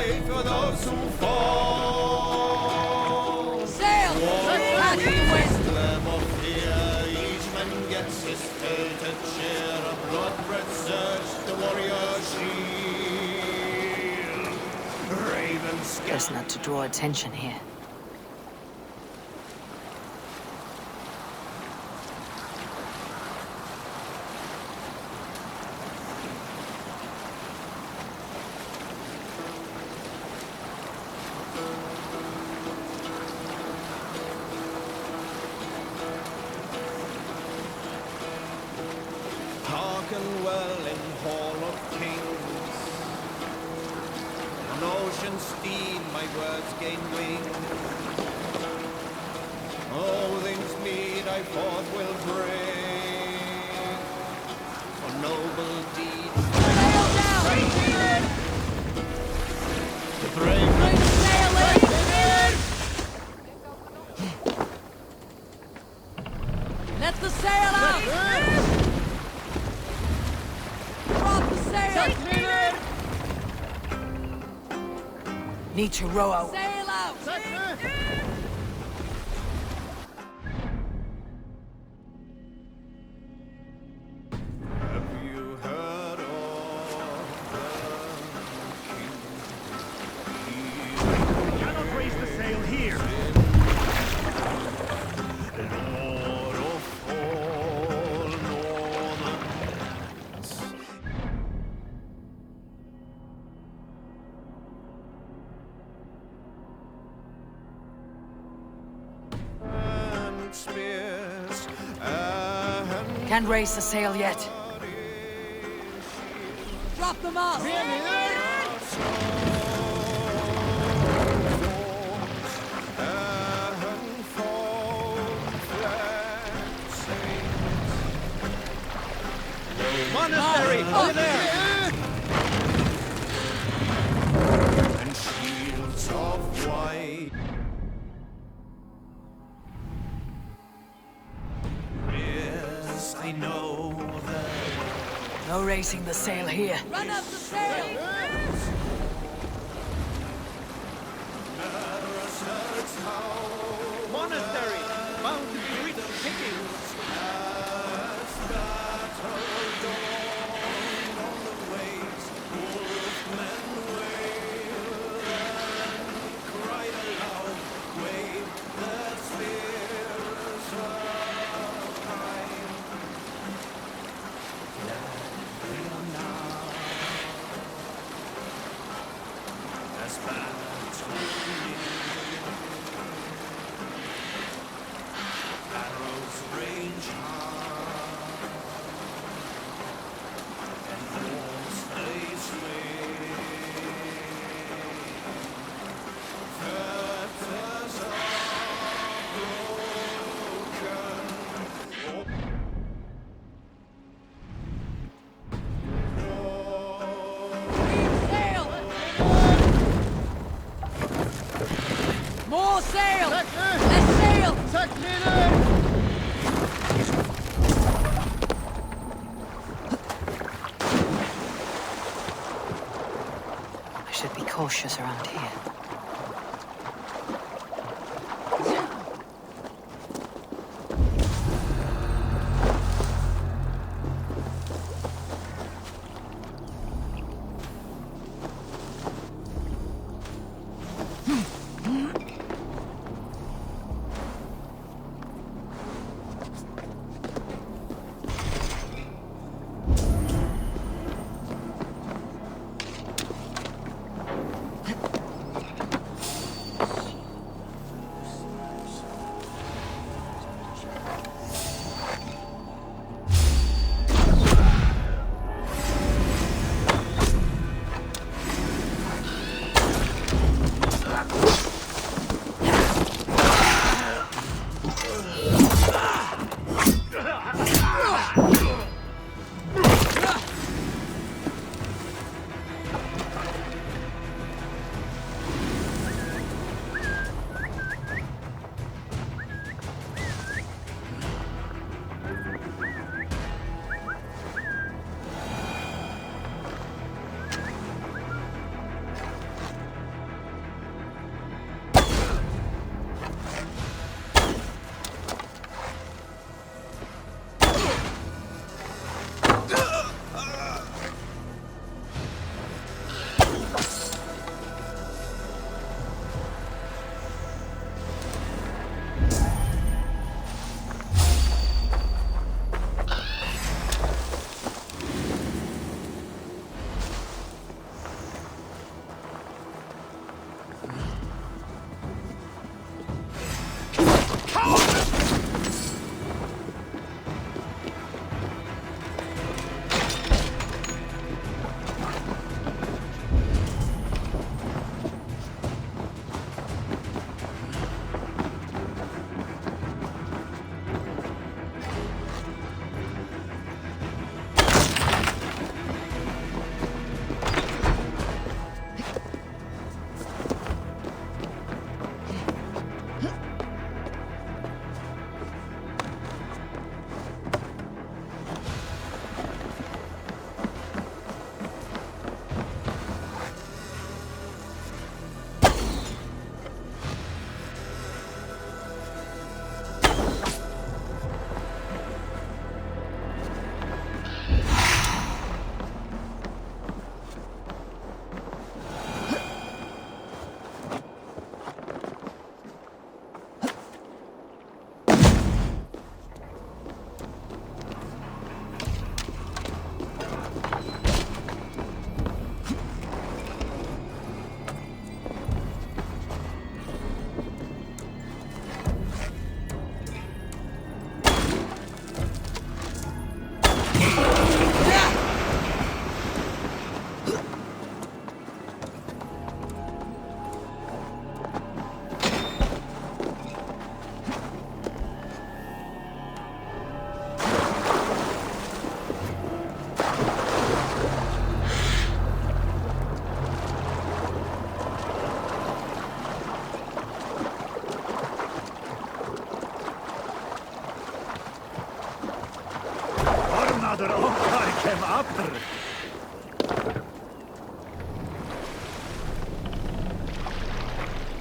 faith for those who fall. Sail! Catch the wind! Emblem of fear, each man gets his fill to cheer. A blood-red surge, the warrior's shield. Raven scout. Best not to draw attention here. Hearken well in Hall of Kings. On ocean steed my words gain wing. Odin's mead I forth will bring. For noble deeds. Sail down! The brave Bring the sail in! Let the sail out! Drop the sail! Need to row out. Sail out! Have you heard of the king? We cannot raise the sail here. Lord of all Northern. And spears and Can't raise the sail yet. Drop them off! Monastery! Oh, Over there! And shields of white. Yes, I know that. No raising the sail here. Run up the sail! Monastery! Bound to be rich pickings! More sail! Let's sail! I should be cautious around here.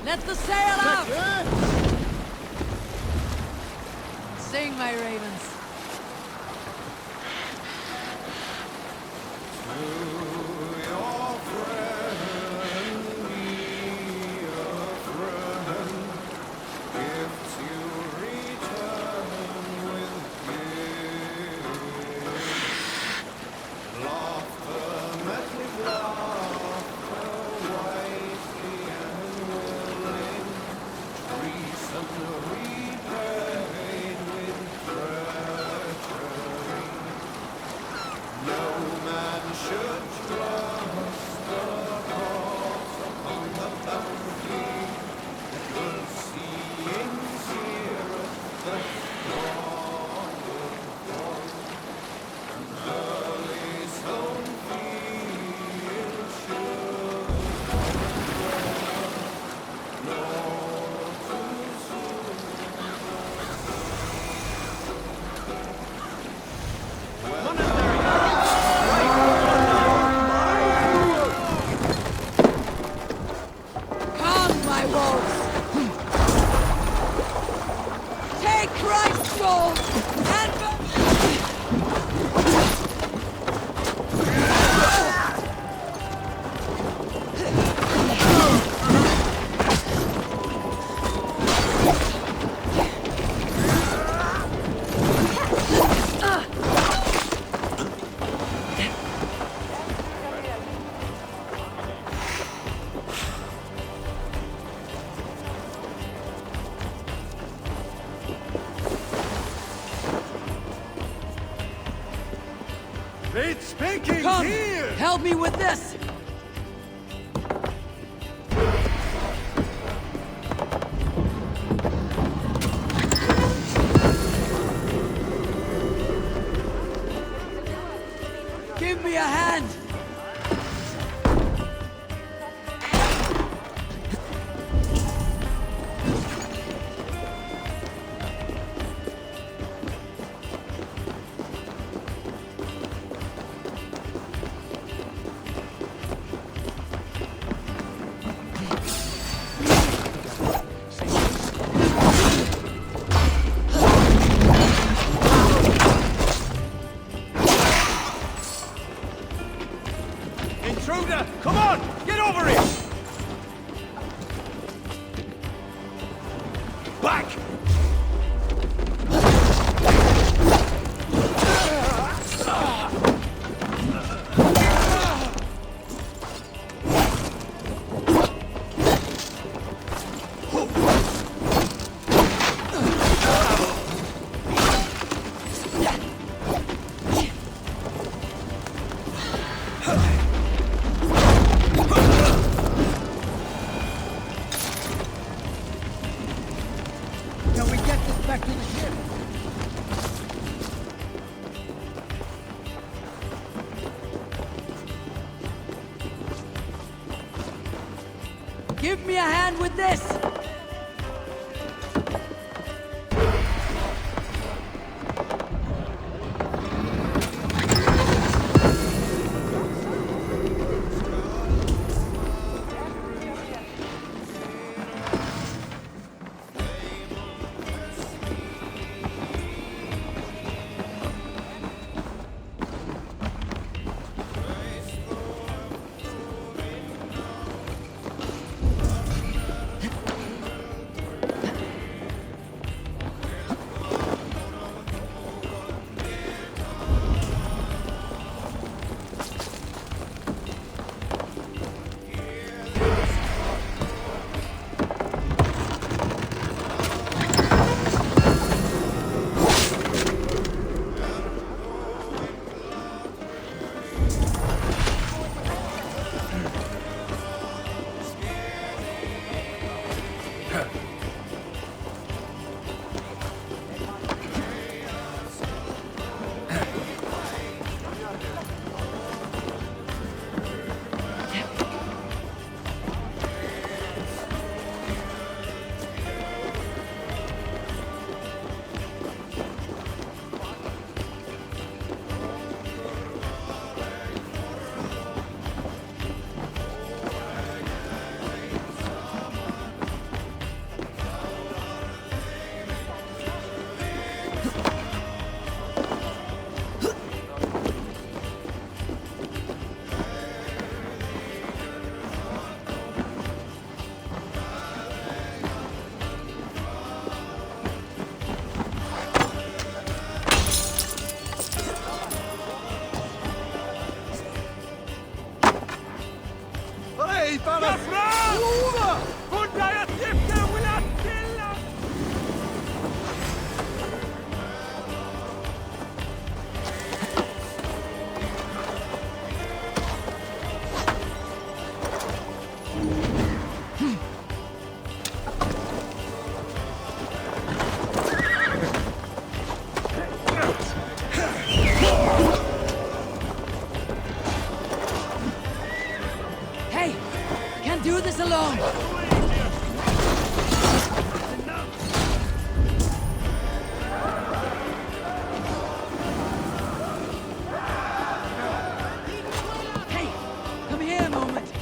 Let the sail out! Sing, my ravens. It's speaking Come, here! help me with this! Give me a hand! Intruder! Come on! Get over here! Back! Can we get this back to the ship? Give me a hand with this! Hey, fellas! Over! Hundra, jag syftar och vill ha killar! Hey! Can't do this alone! Hey! Come here a moment!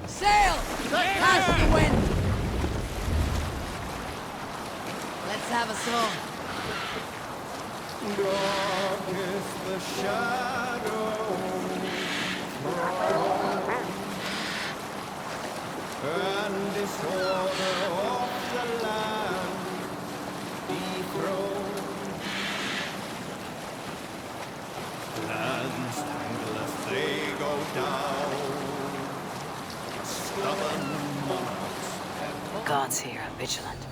Sail! Past the wind! Let's have a song. Dark is the shadow and disorder of the land dethroned. Lands tangle as they go down. Stubborn monarchs. God's here, vigilant.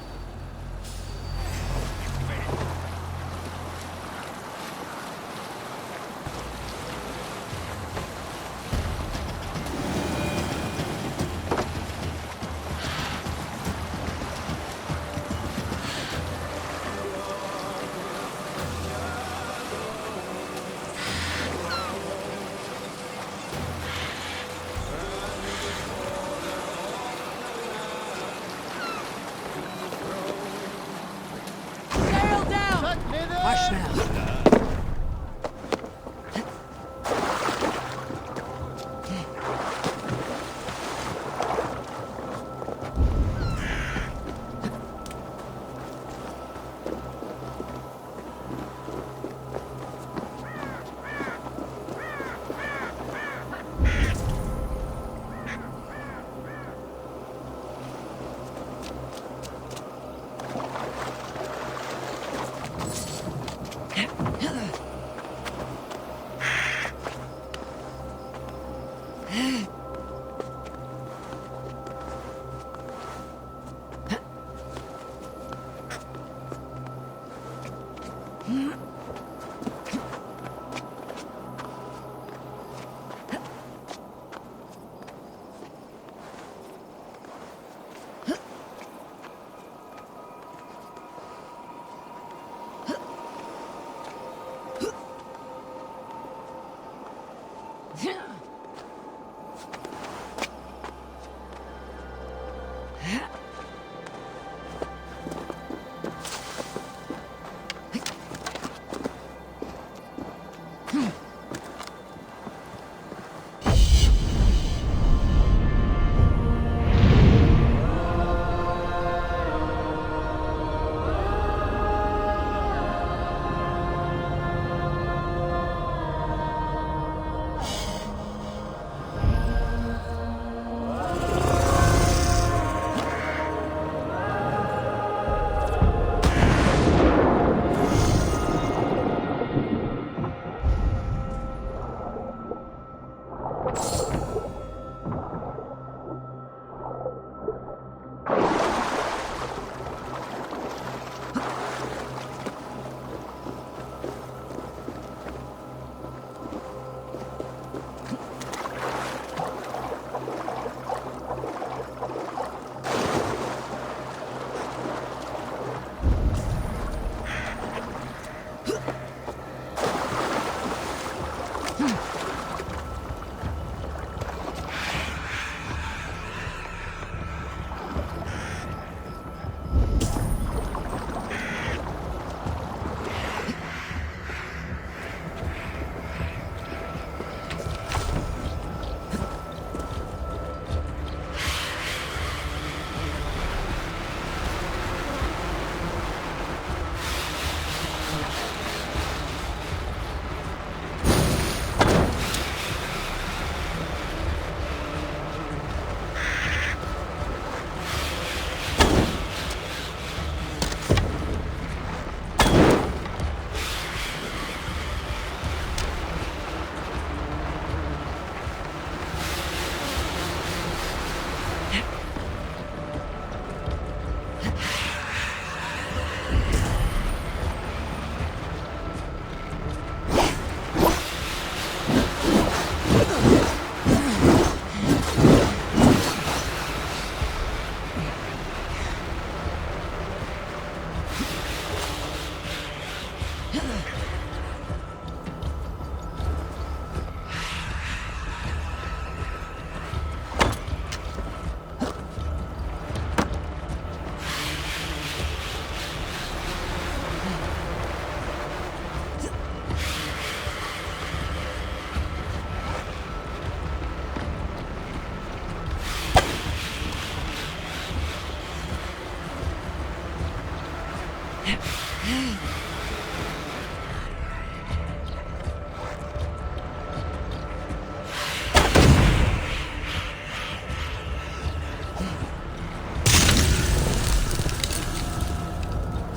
Hush now.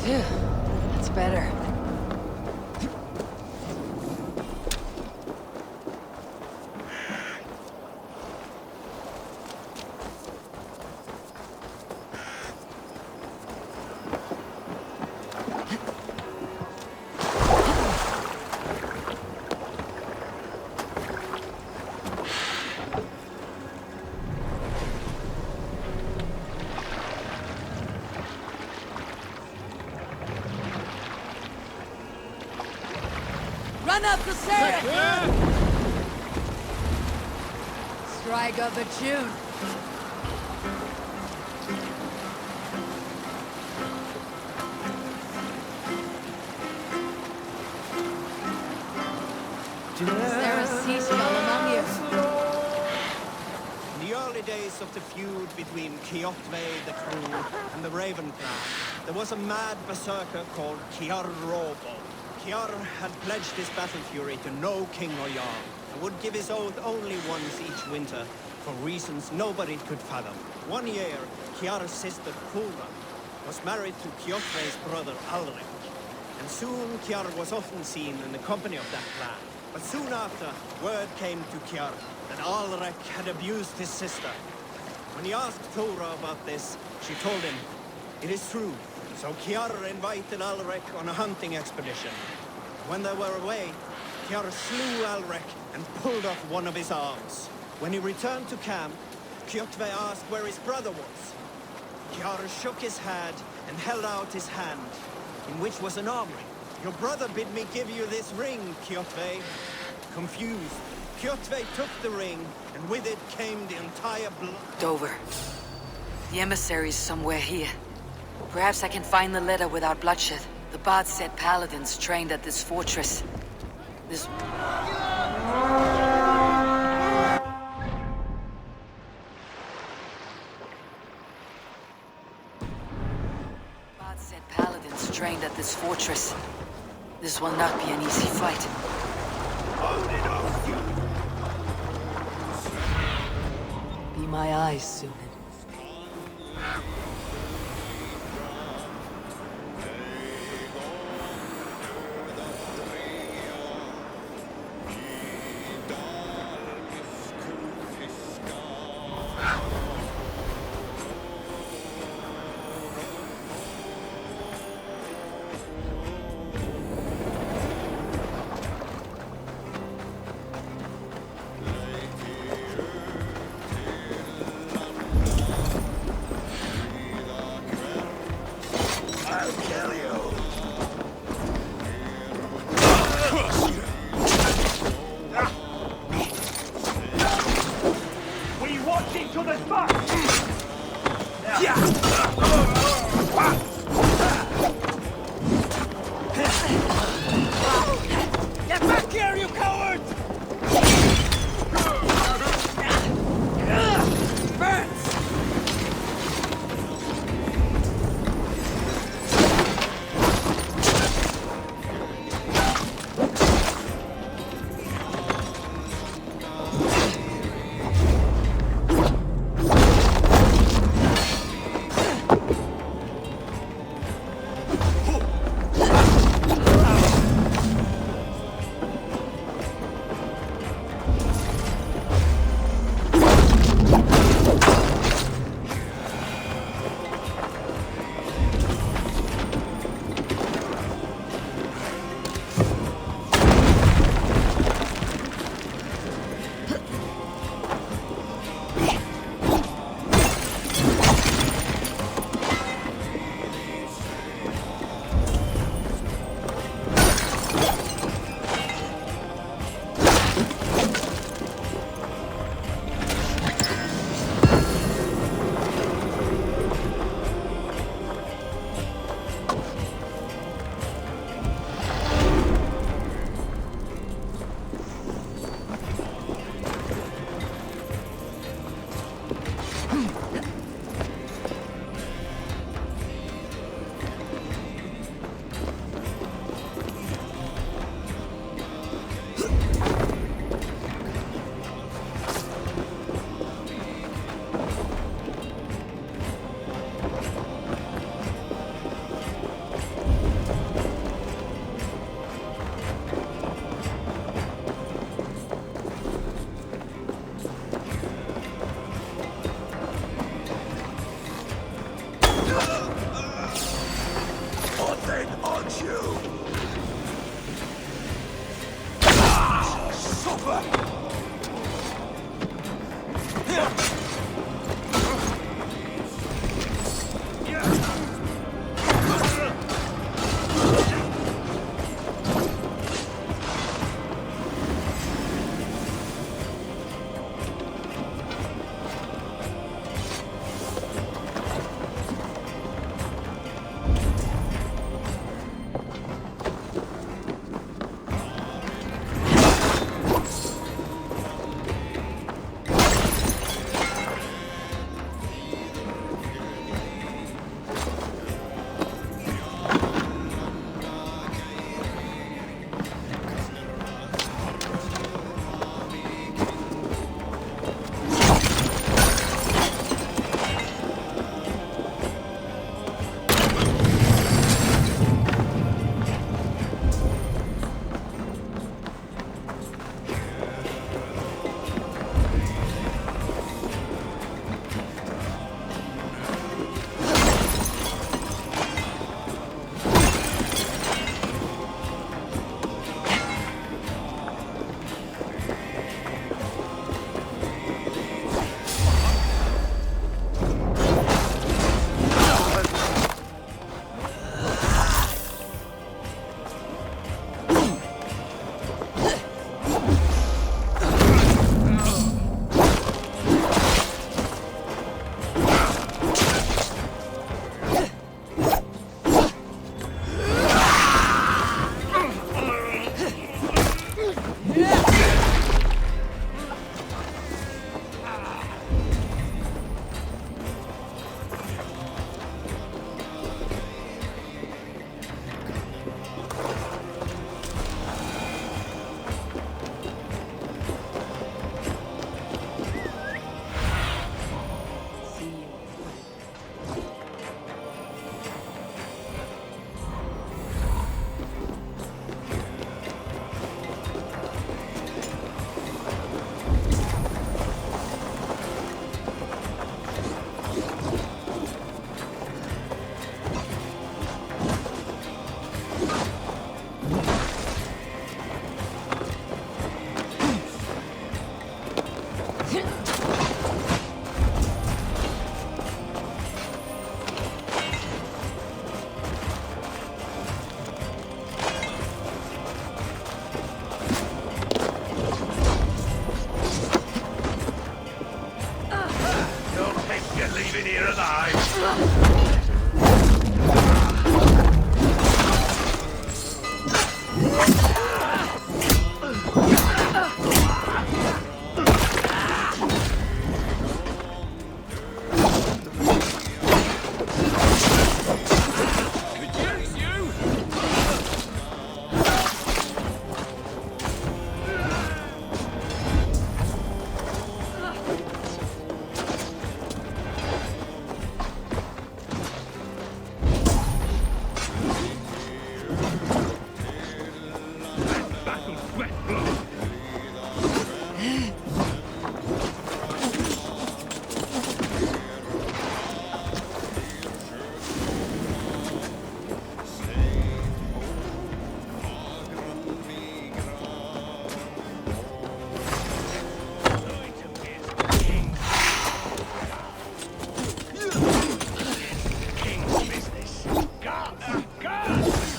Phew, that's better. Run up the stairs! Strike up a tune. Is there a seashell among you? In the early days of the feud between Kjotve the Cruel and the Raven clan, there was a mad berserker called Kiar Robo. Kiar had pledged his battle fury to no king or jarl, and would give his oath only once each winter, for reasons nobody could fathom. One year, Kiar's sister Kulra was married to Kjotve's brother Alrik, and soon Kiar was often seen in the company of that clan. But soon after, word came to Kiar that Alrik had abused his sister. When he asked Thora about this, she told him, "It is true." So Kiar invited Alrik on a hunting expedition. When they were away, Kiar slew Alrik and pulled off one of his arms. When he returned to camp, Kjotve asked where his brother was. Kiar shook his head and held out his hand, in which was an arm ring. "Your brother bid me give you this ring, Kjotve." Confused, Kjotve took the ring, and with it came the entire blood. Dover. The emissary's somewhere here. Perhaps I can find the letter without bloodshed. The bard said paladins trained at this fortress. This... Bard said paladins trained at this fortress. This will not be an easy fight. Be my eyes soon. I'll kill you. We watch each other's back. Get back here, you coward! Burns!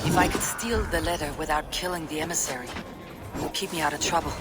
If I could steal the letter without killing the emissary, it would keep me out of trouble.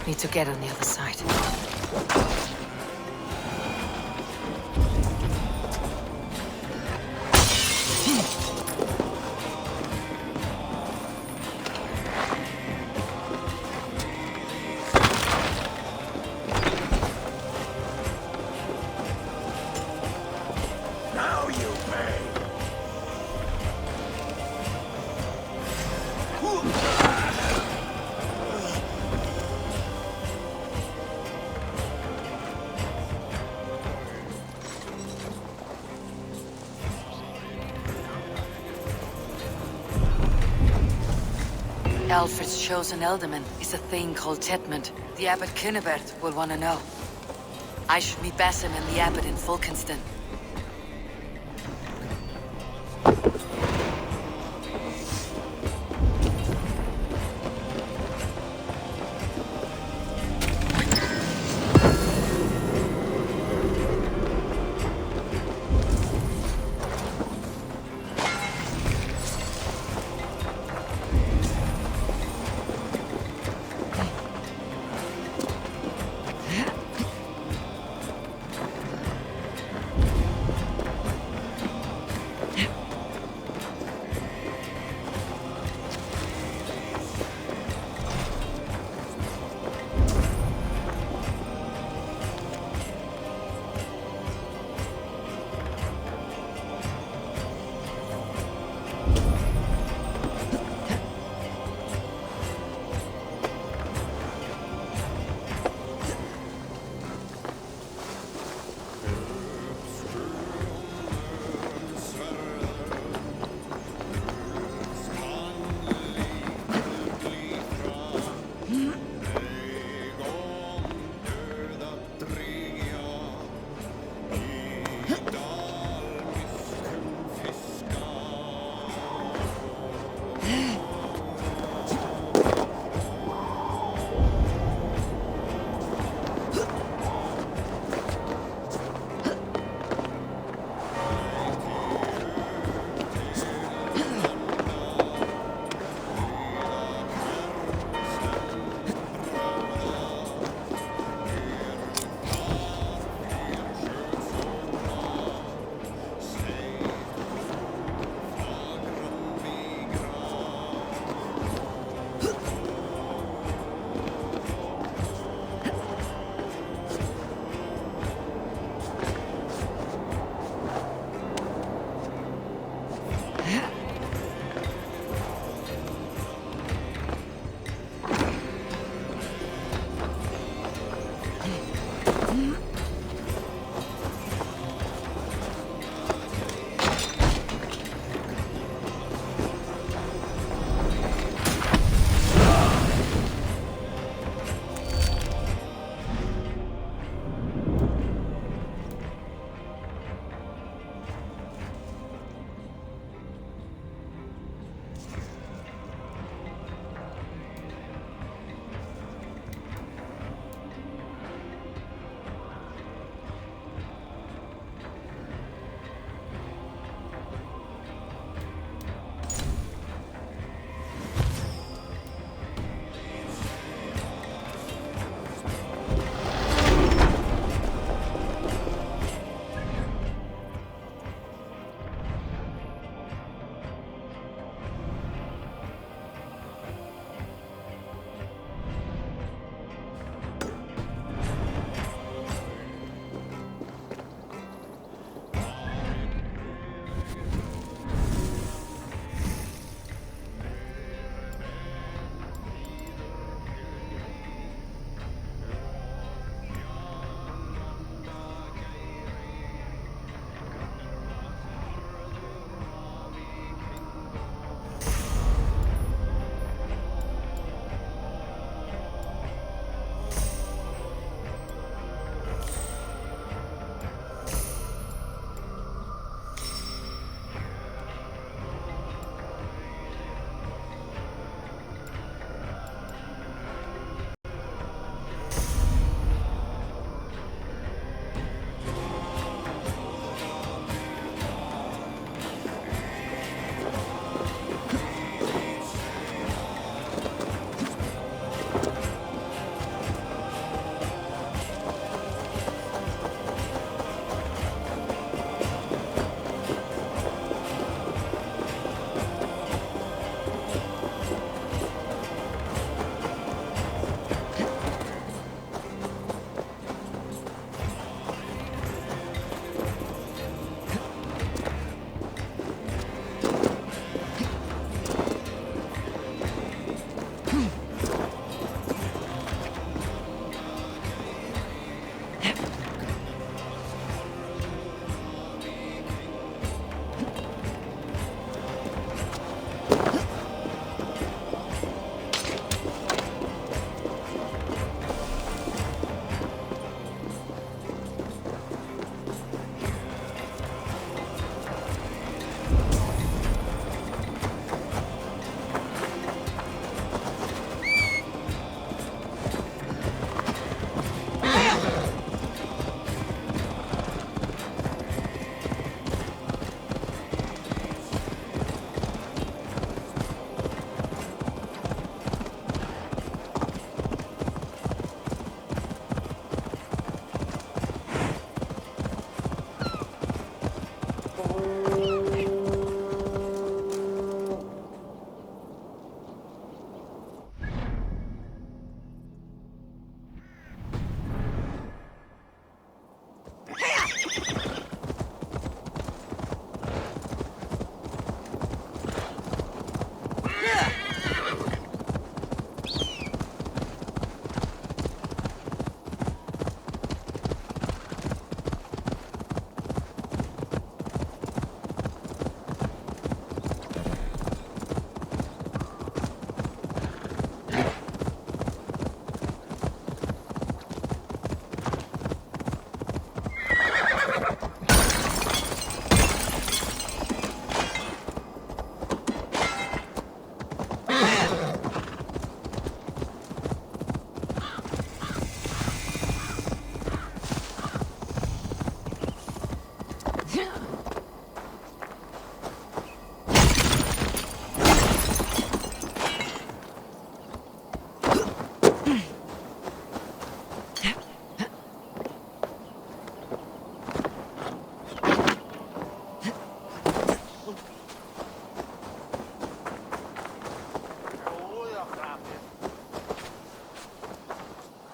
Need to get on the other side. Now you pay! Alfred's chosen ealdorman is a thing called Tetmund. The Abbot Cynibert will want to know. I should meet Basim and the Abbot in Fulkenston.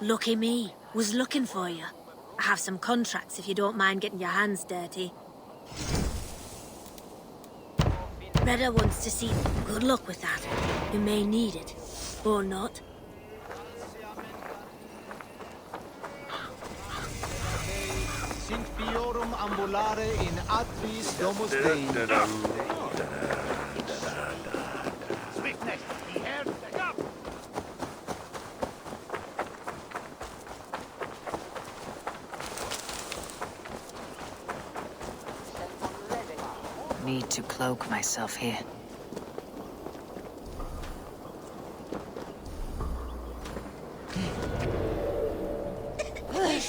Lucky me. Was looking for you. I have some contracts if you don't mind getting your hands dirty. Reda wants to see... Good luck with that. You may need it. Or not. Sint Fiorum ambulare in atris domus Dei. Swiftness, he heard the up. Need to cloak myself here.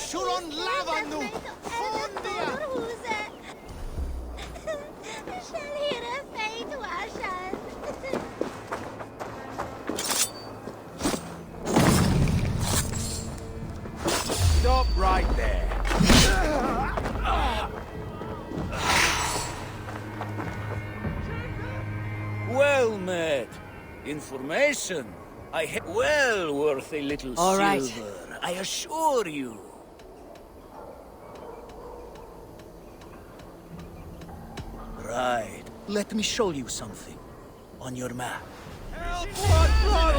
Shuron lavanu! Fondia! Stop right there. Well met. Information. Well worth a little All right. silver, I assure you. Right. Let me show you something. On your map. Help!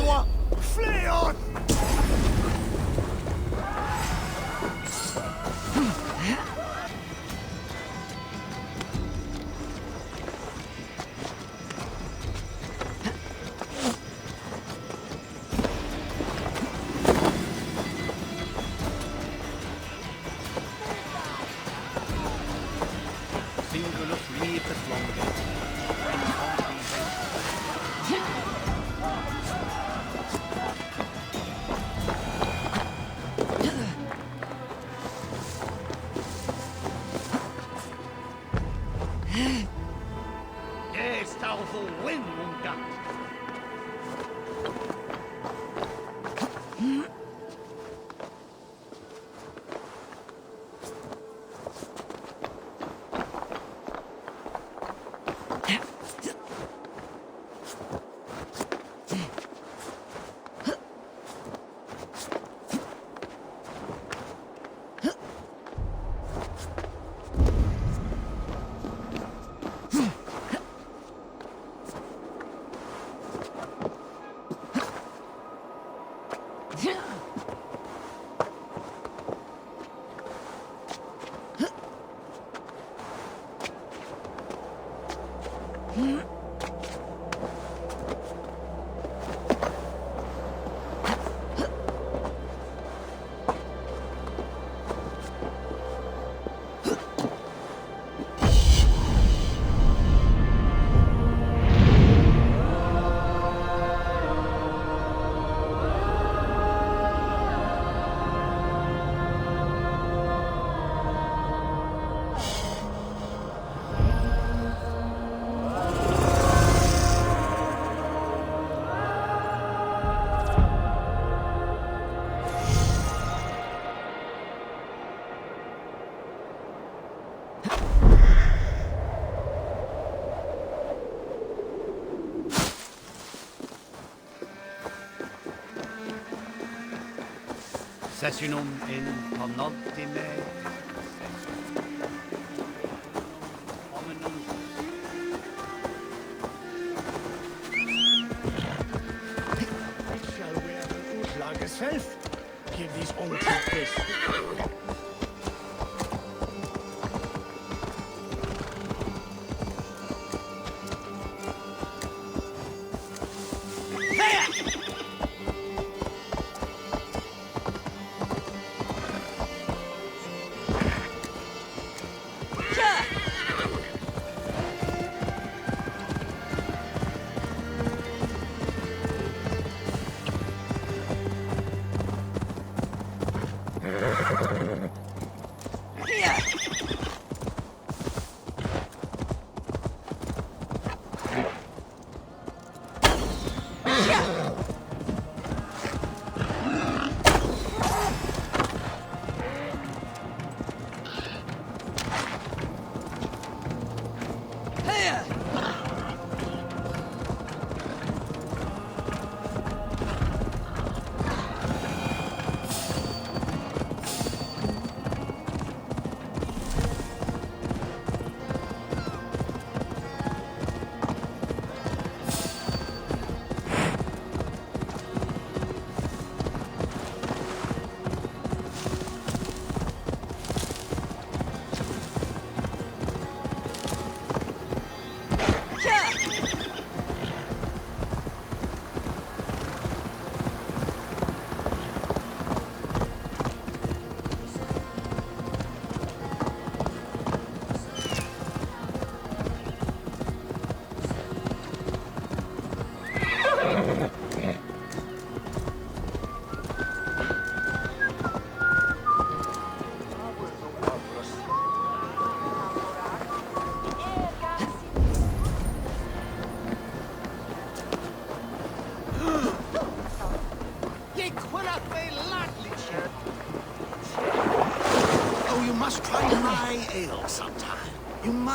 What? Flee on! Singulus livet longe. Yes, thou for win, Mungat. Sessionum in penultime. Hominum. Shall we have an Utlager self? Give these unkeep this.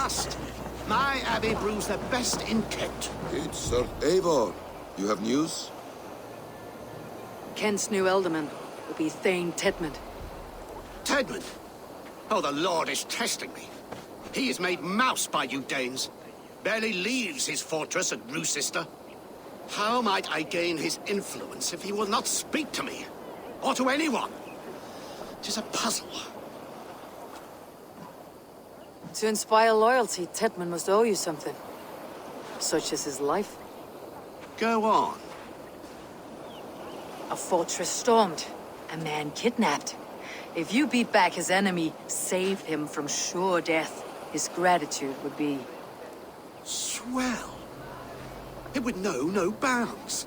must. My abbey brews the best in Kent. It's Sir Eivor. You have news? Kent's new ealdorman will be Thane Tedmund. Tedmund? Oh, the Lord is testing me. He is made mouse by you Danes. Barely leaves his fortress at Roosister. How might I gain his influence if he will not speak to me? Or to anyone? 'Tis a puzzle. To inspire loyalty, Tedmund must owe you something. Such as his life. Go on. A fortress stormed. A man kidnapped. If you beat back his enemy, saved him from sure death, his gratitude would be... Swell. It would know no bounds.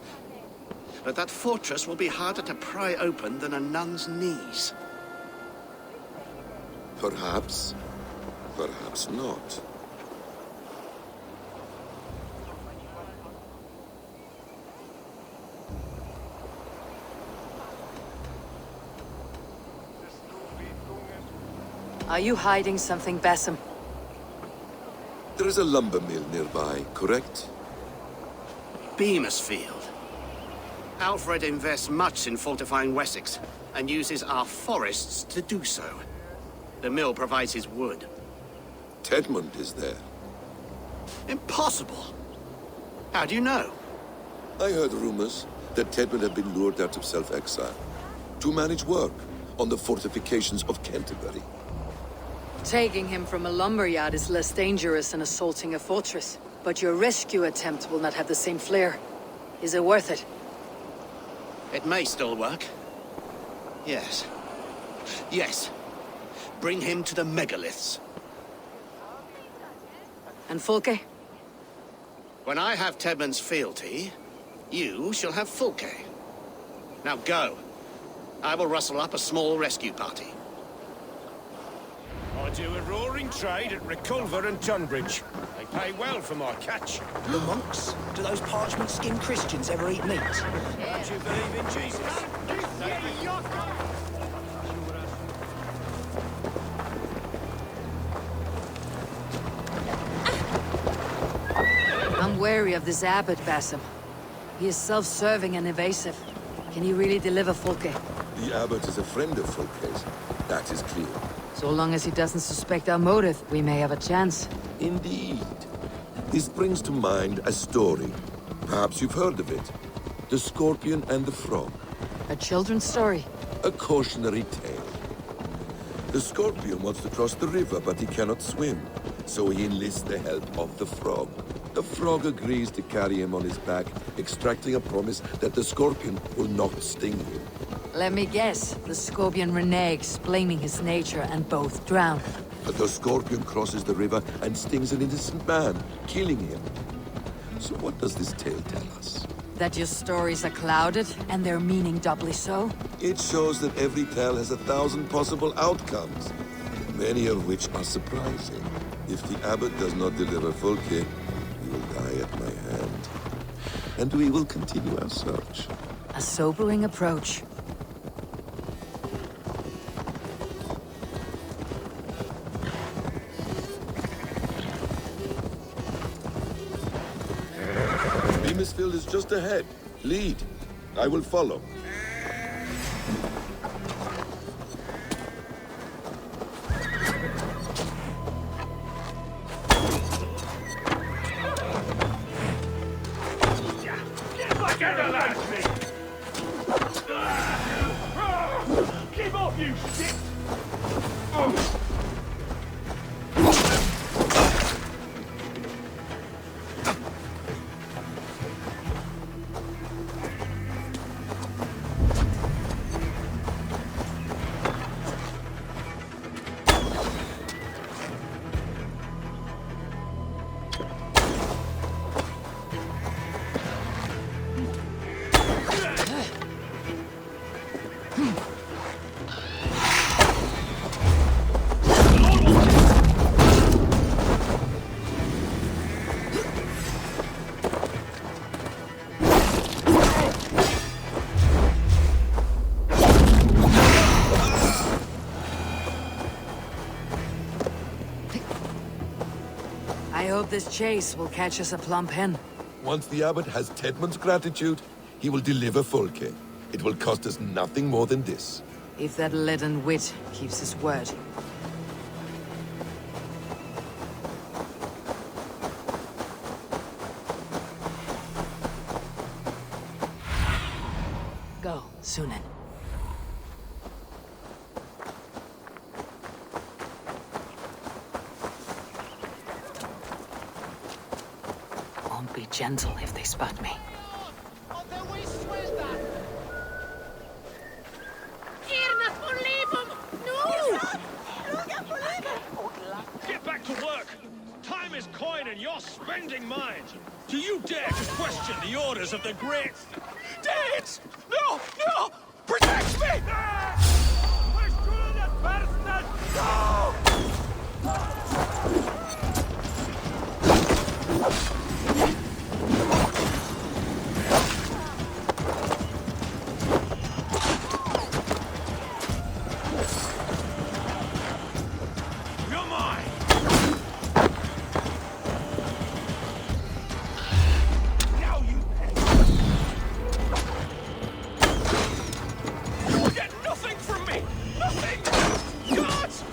But that fortress will be harder to pry open than a nun's knees. Perhaps. Perhaps not. Are you hiding something, Basim? There is a lumber mill nearby, correct? Beamisfield. Alfred invests much in fortifying Wessex, and uses our forests to do so. The mill provides his wood. Tedmund is there. Impossible! How do you know? I heard rumors that Tedmund had been lured out of self-exile to manage work on the fortifications of Canterbury. Taking him from a lumberyard is less dangerous than assaulting a fortress. But your rescue attempt will not have the same flair. Is it worth it? It may still work. Yes. Yes. Bring him to the megaliths. And Fulke? When I have Tedmund's fealty, you shall have Fulke. Now go. I will rustle up a small rescue party. I do a roaring trade at Reculver and Tunbridge. They pay well for my catch. The monks? Do those parchment-skinned Christians ever eat meat? Don't you believe in Jesus? I'm wary of this abbot, Basim. He is self-serving and evasive. Can he really deliver Fulke? The abbot is a friend of Fulke's. That is clear. So long as he doesn't suspect our motive, we may have a chance. Indeed. This brings to mind a story. Perhaps you've heard of it. The Scorpion and the Frog. A children's story? A cautionary tale. The Scorpion wants to cross the river, but he cannot swim. So he enlists the help of the Frog. The Frog agrees to carry him on his back, extracting a promise that the Scorpion will not sting him. Let me guess. The Scorpion reneges, blaming his nature, and both drown. But the Scorpion crosses the river and stings an innocent man, killing him. So what does this tale tell us? That your stories are clouded, and their meaning doubly so? It shows that every tale has 1,000 possible outcomes, many of which are surprising. If the abbot does not deliver Fulke, he will die at my hand. And we will continue our search. A sobering approach. Beamisfield is just ahead. Lead. I will follow. Keep off, you shit! doubt this chase will catch us a plump hen. Once the abbot has Tedmund's gratitude, he will deliver Folke. It will cost us nothing more than this. If that leaden wit keeps his word. Go, Sunan. Won't be gentle if they spot me. Get back to work! Time is coin and you're spending mine! Do you dare to question the orders of the great... Danes! No! No! Protect me! You're mine! Now you pay! You will get nothing from me! Nothing! Gods!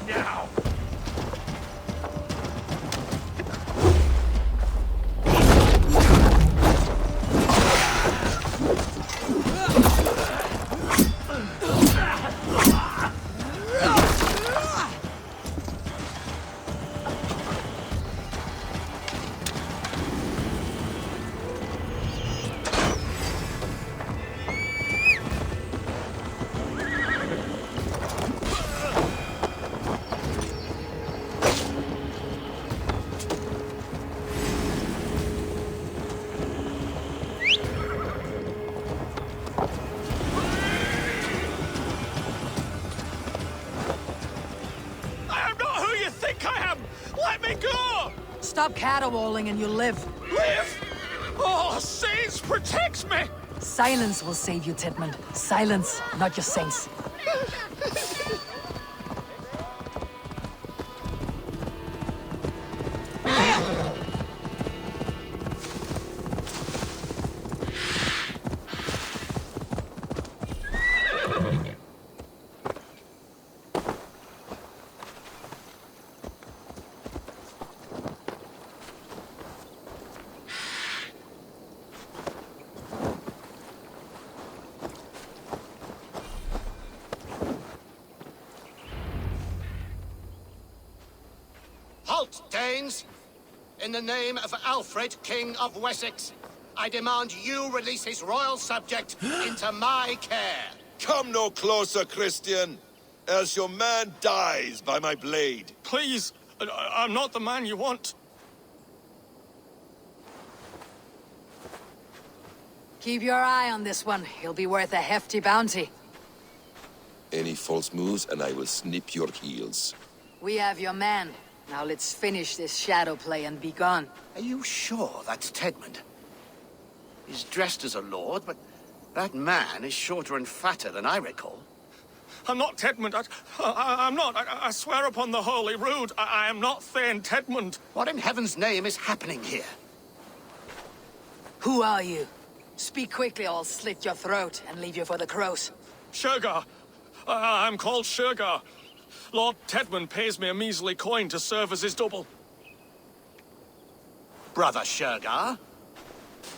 Now! I am not who you think I am! Let me go! Stop caterwauling and you live. Live! Oh, Saints protects me! Silence will save you, Tedmund. Silence, not your saints. Halt, Danes! In the name of Alfred, King of Wessex, I demand you release his royal subject into my care. Come no closer, Christian, else your man dies by my blade. Please, I'm not the man you want. Keep your eye on this one. He'll be worth a hefty bounty. Any false moves and I will snip your heels. We have your man. Now let's finish this shadow play and be gone. Are you sure that's Tedmund? He's dressed as a lord, but that man is shorter and fatter than I recall. I'm not Tedmund. I'm not. I swear upon the Holy Rood, I am not Thane Tedmund. What in heaven's name is happening here? Who are you? Speak quickly or I'll slit your throat and leave you for the crows. Shergar. I'm called Shergar. Lord Tedmund pays me a measly coin to serve as his double. Brother Shergar,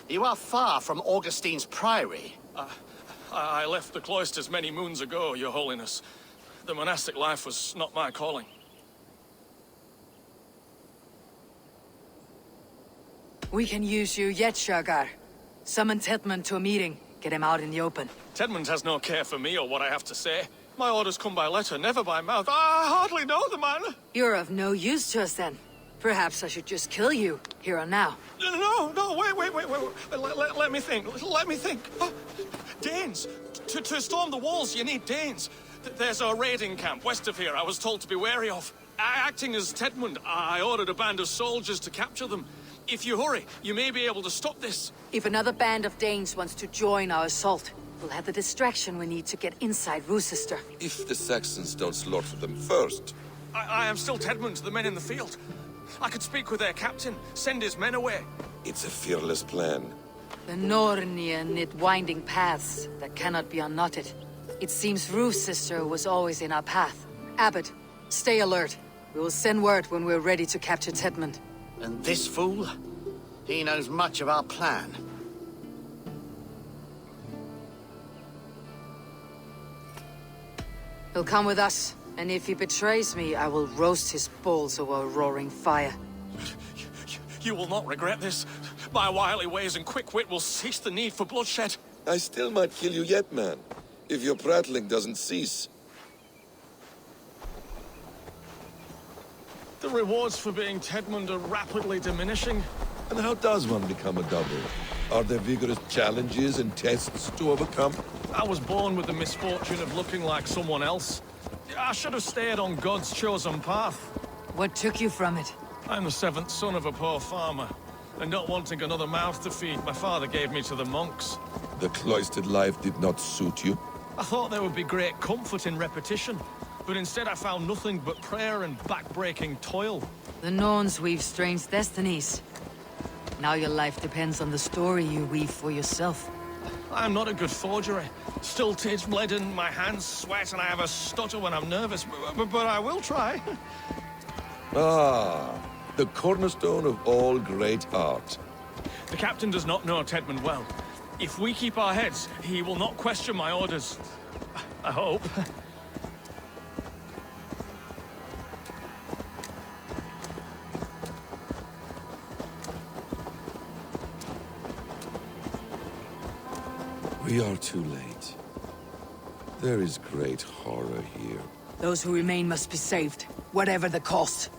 you are far from Augustine's priory. I left the cloisters many moons ago, Your Holiness. The monastic life was not my calling. We can use you yet, Shergar. Summon Tedmund to a meeting. Get him out in the open. Tedmund has no care for me or what I have to say. My orders come by letter, never by mouth. I hardly know the man. You're of no use to us then. Perhaps I should just kill you, here and now. No, wait. Let me think. Oh, Danes. To storm the walls, you need Danes. There's a raiding camp west of here I was told to be wary of. Acting as Tedmund, I ordered a band of soldiers to capture them. If you hurry, you may be able to stop this. If another band of Danes wants to join our assault, we'll have the distraction we need to get inside Rochester. If the Saxons don't slaughter them first. I am still Tedmund, the men in the field. I could speak with their captain, send his men away. It's a fearless plan. The Nornia knit winding paths that cannot be unknotted. It seems Rochester was always in our path. Abbot, stay alert. We will send word when we're ready to capture Tedmund. And this fool? He knows much of our plan. He'll come with us, and if he betrays me, I will roast his balls over a roaring fire. You will not regret this. My wily ways and quick wit will cease the need for bloodshed. I still might kill you yet, man. If your prattling doesn't cease. The rewards for being Tedmund are rapidly diminishing. And how does one become a double? Are there vigorous challenges and tests to overcome? I was born with the misfortune of looking like someone else. I should have stayed on God's chosen path. What took you from it? I'm the seventh son of a poor farmer. And not wanting another mouth to feed, my father gave me to the monks. The cloistered life did not suit you? I thought there would be great comfort in repetition. But instead I found nothing but prayer and back-breaking toil. The Norns weave strange destinies. Now your life depends on the story you weave for yourself. I'm not a good forger. Still takes blood in my hands, sweat, and I have a stutter when I'm nervous. But I will try. Ah, the cornerstone of all great art. The captain does not know Tedmund well. If we keep our heads, he will not question my orders. I hope. We are too late. There is great horror here. Those who remain must be saved, whatever the cost.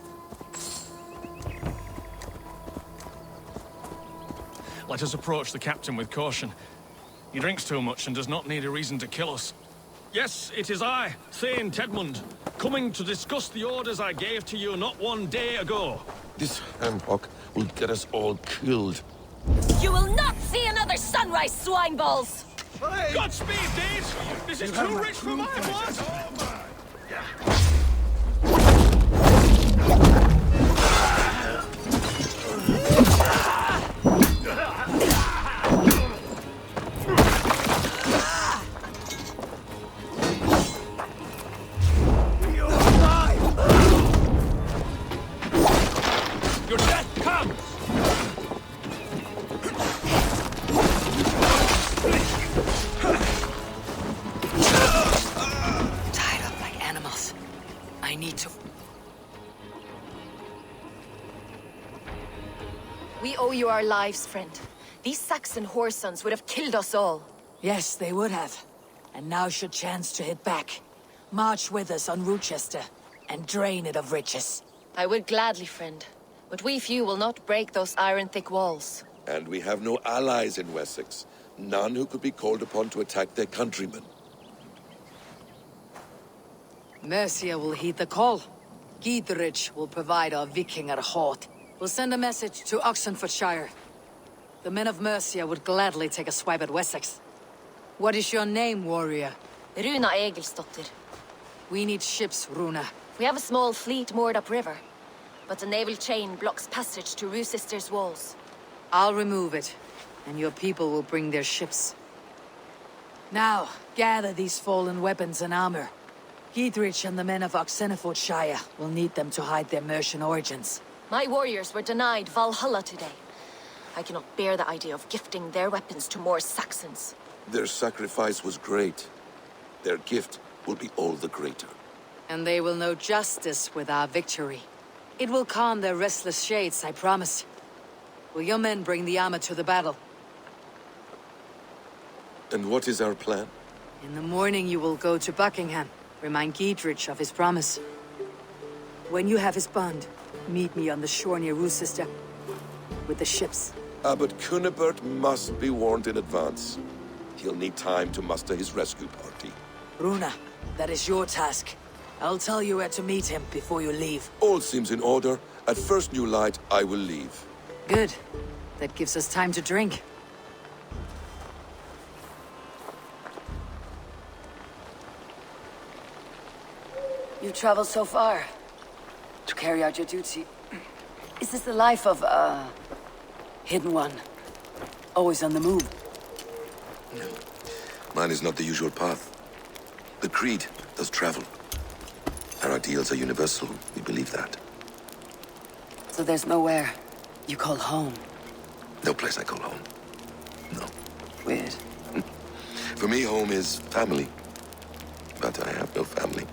Let us approach the captain with caution. He drinks too much and does not need a reason to kill us. Yes, it is I, Thane Tedmund, coming to discuss the orders I gave to you not one day ago. This hamhock will get us all killed. You will not see another sunrise, swine balls! Godspeed, Danes! This is too rich for my blood! Your death comes! Tied up like animals. I need to... We owe you our lives, friend. These Saxon whoresons would have killed us all. Yes, they would have. And now should chance to hit back. March with us on Rochester, and drain it of riches. I would gladly, friend. But we few will not break those iron-thick walls. And we have no allies in Wessex. None who could be called upon to attack their countrymen. Mercia will heed the call. Gidrich will provide our Vikingar Hort. We'll send a message to Oxenfordshire. The men of Mercia would gladly take a swipe at Wessex. What is your name, warrior? Runa Egilsdotter. We need ships, Runa. We have a small fleet moored upriver. But the naval chain blocks passage to Rochester's walls. I'll remove it, and your people will bring their ships. Now, gather these fallen weapons and armor. Gidrich and the men of Oxenfordshire will need them to hide their Mercian origins. My warriors were denied Valhalla today. I cannot bear the idea of gifting their weapons to more Saxons. Their sacrifice was great. Their gift will be all the greater. And they will know justice with our victory. It will calm their restless shades, I promise. Will your men bring the armor to the battle? And what is our plan? In the morning you will go to Buckingham. Remind Giedrich of his promise. When you have his bond, meet me on the shore near Roosester with the ships. But Kunibert must be warned in advance. He'll need time to muster his rescue party. Runa, that is your task. I'll tell you where to meet him before you leave. All seems in order. At first new light, I will leave. Good. That gives us time to drink. You've traveled so far to carry out your duty. Is this the life of a hidden one? Always on the move? No. Mine is not the usual path. The Creed does travel. Our ideals are universal. We believe that. So there's nowhere you call home? No place I call home. No. Weird. For me, home is family. But I have no family.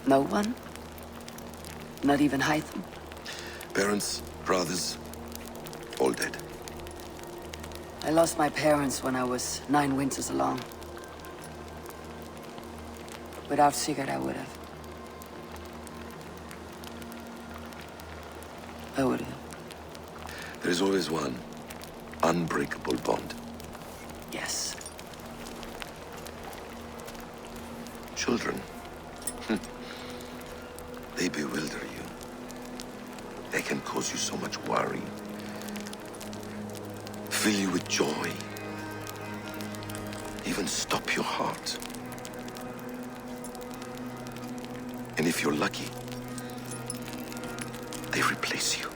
No one? Not even Hytham? Parents, brothers, all dead. I lost my parents when I was 9 winters along. Without Sigurd, I would have. There is always one unbreakable bond. Yes. Children. They bewilder you. They can cause you so much worry. Fill you with joy. Even stop your heart. And if you're lucky, they replace you.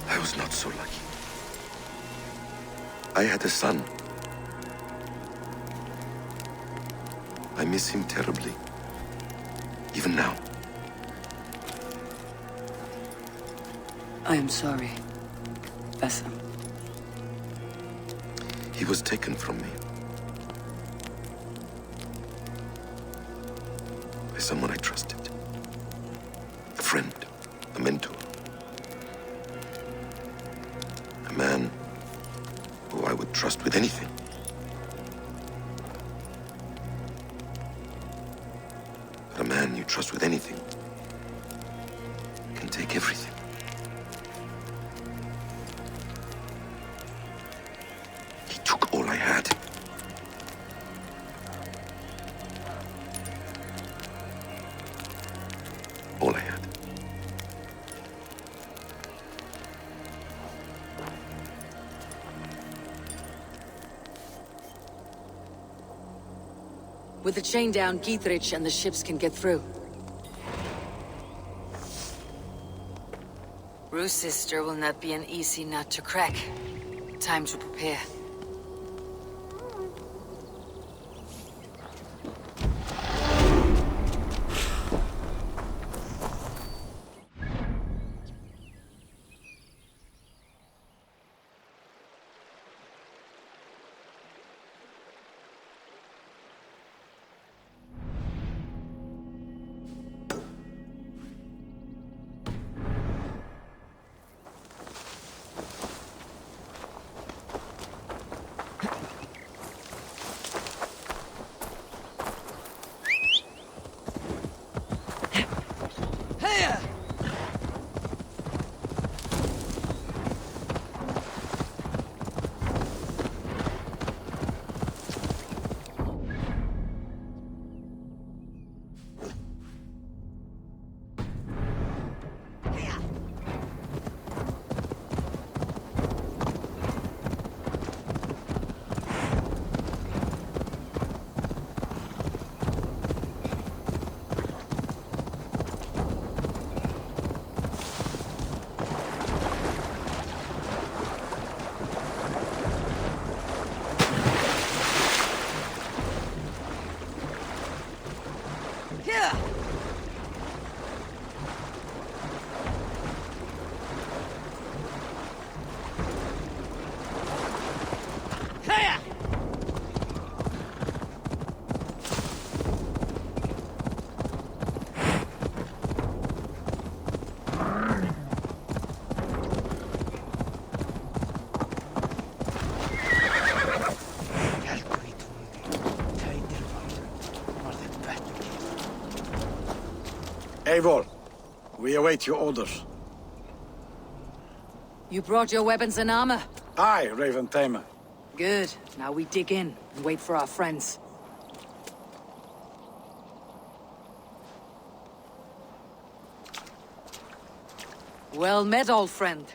I was not so lucky. I had a son. I miss him terribly. Even now. I am sorry, Bassam. He was taken from me. By someone I trusted. A friend, a mentor. A man who I would trust with anything. But a man you trust with anything can take everything. He took all I had. All I had. With the chain down, Giedrich and the ships can get through. Roosester will not be an easy nut to crack. Time to prepare. Eivor, we await your orders. You brought your weapons and armor? Aye, Raven Tamer. Good. Now we dig in and wait for our friends. Well met, old friend.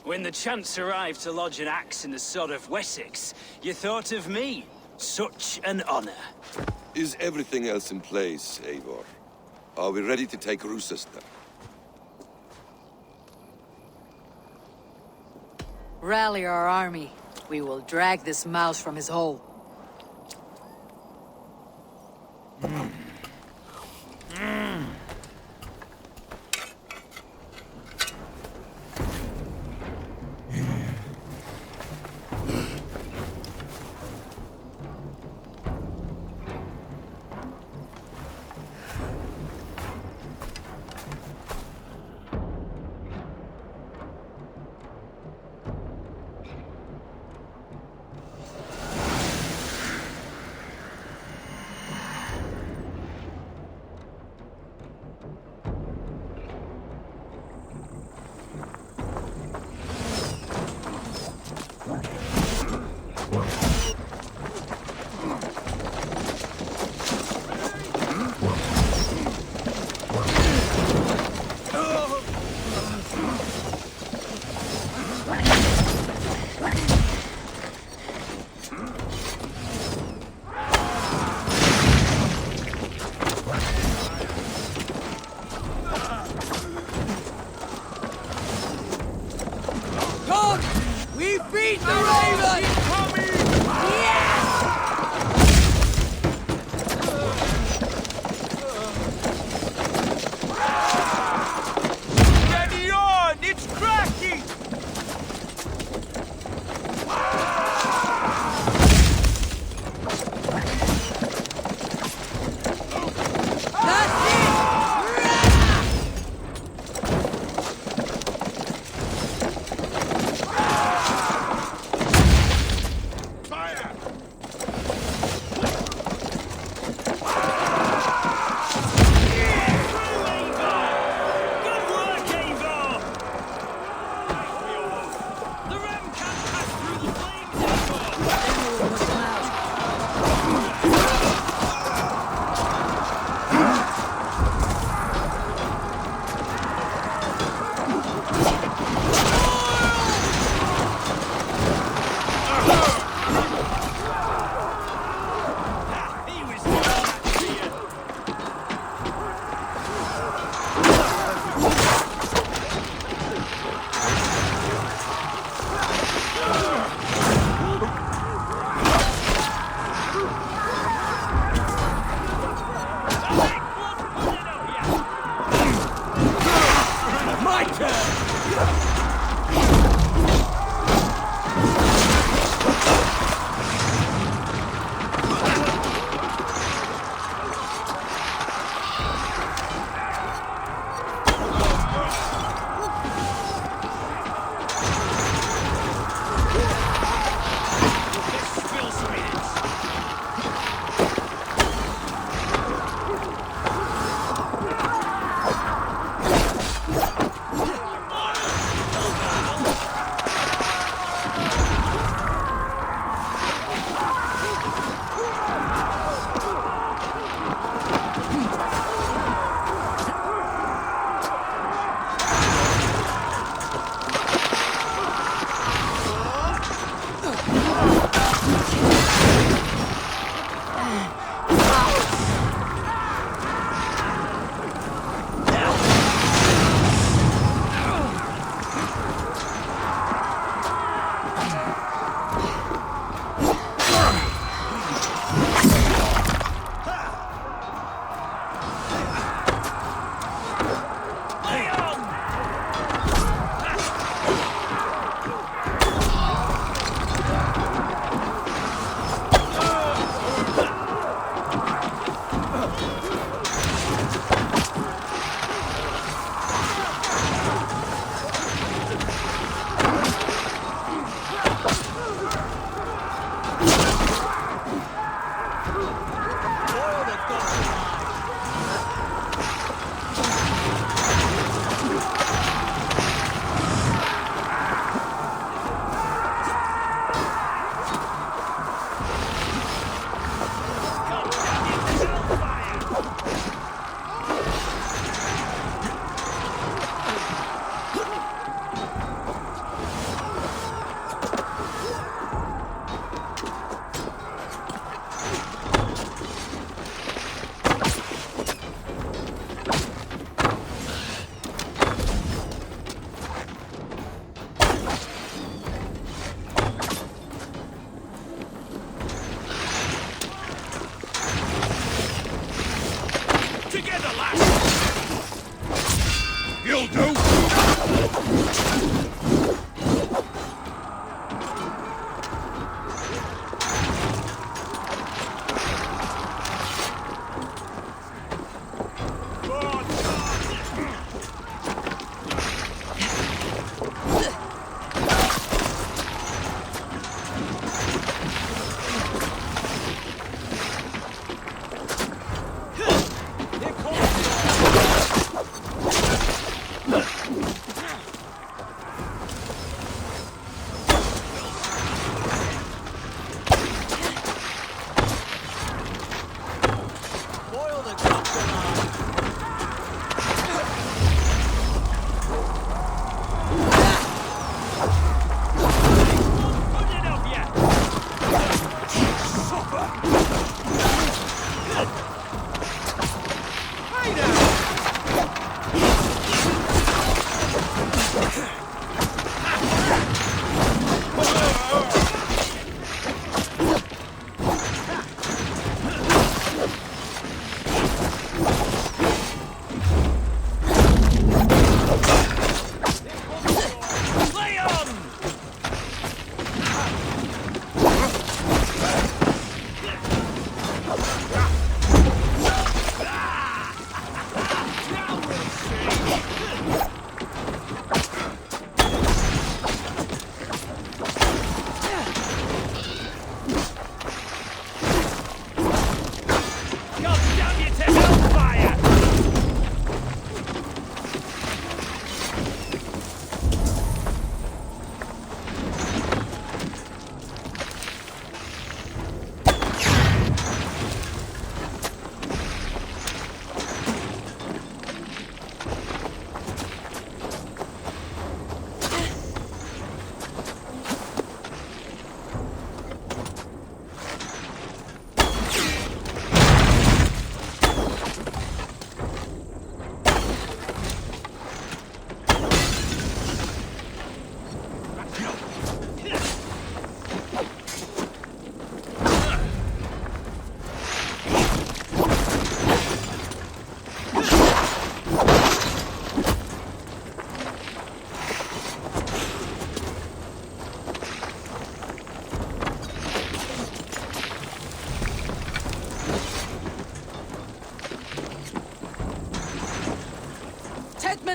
When the chance arrived to lodge an axe in the sod of Wessex, you thought of me. Such an honor. Is everything else in place, Eivor? Are we ready to take Rochester? Rally our army. We will drag this mouse from his hole.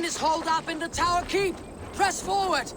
is holed up in the Tower Keep! Press forward!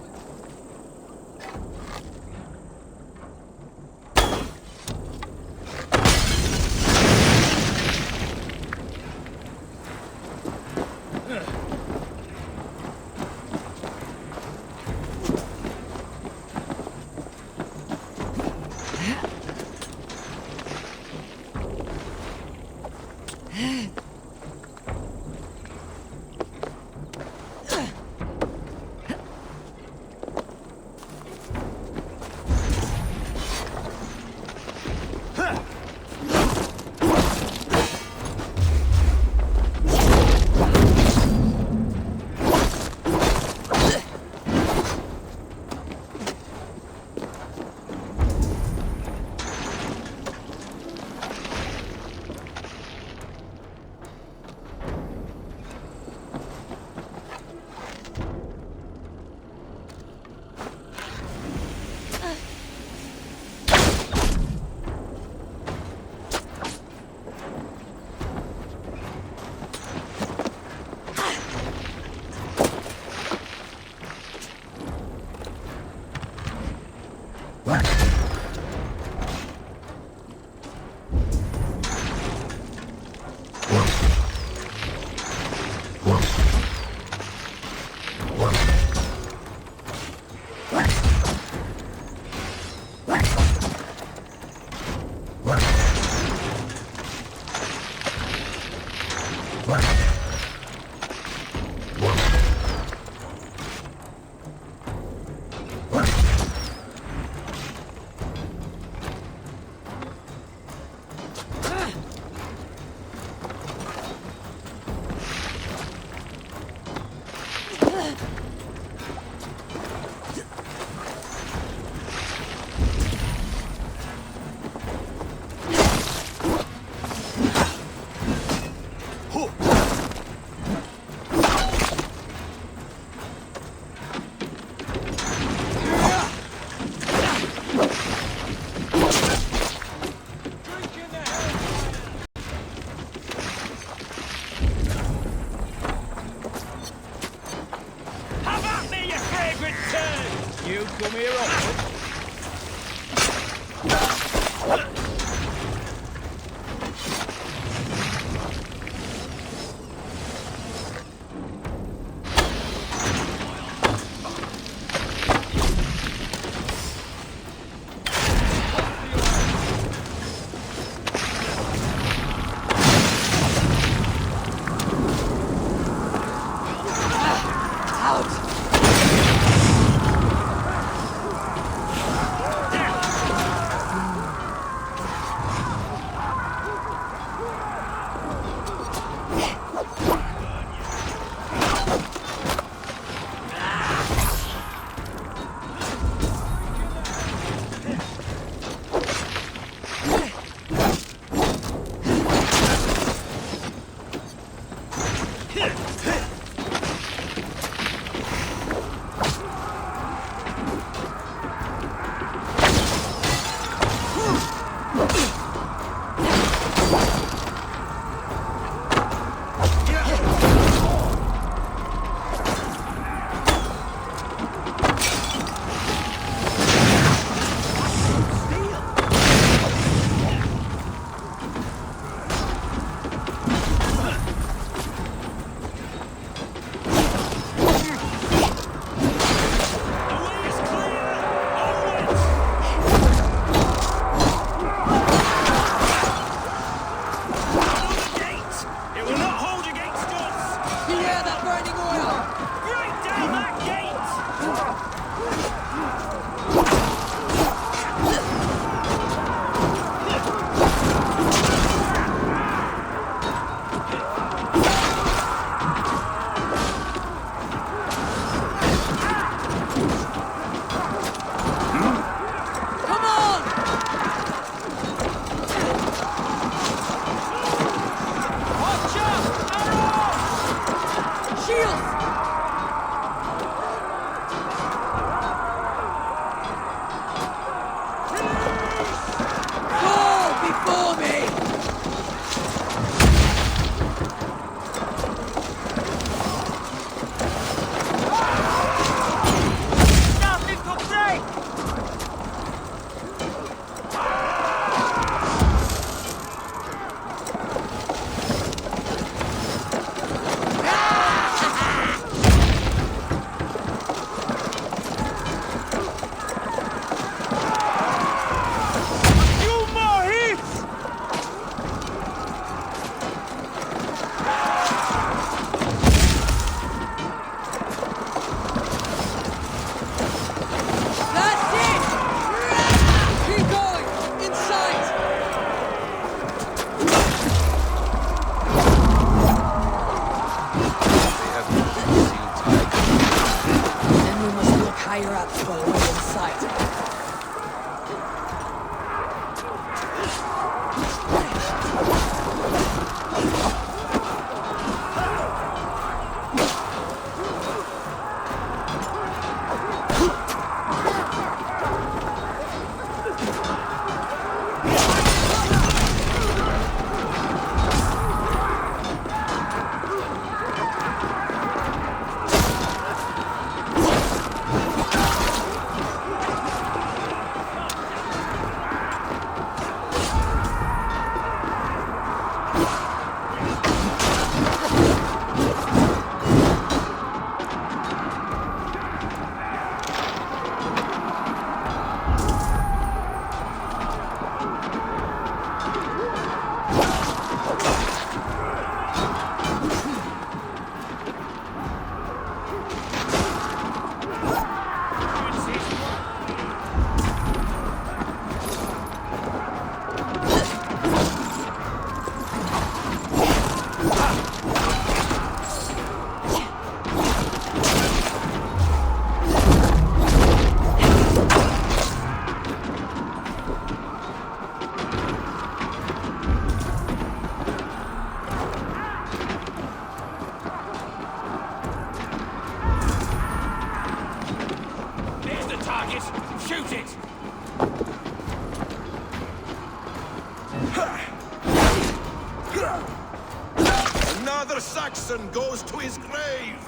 Another Saxon goes to his grave!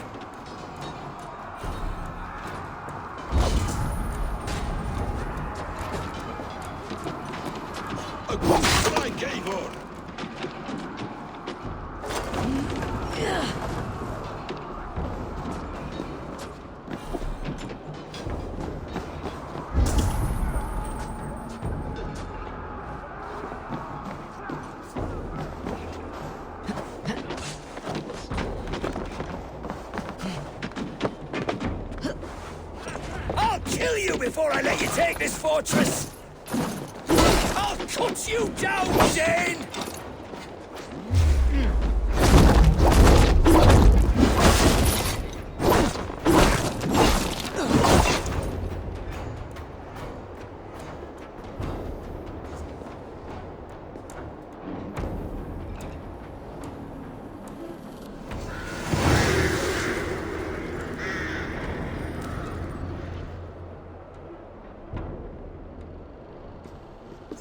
A good strike, Eivor! I'll kill you before I let you take this fortress! I'll cut you down, Dane!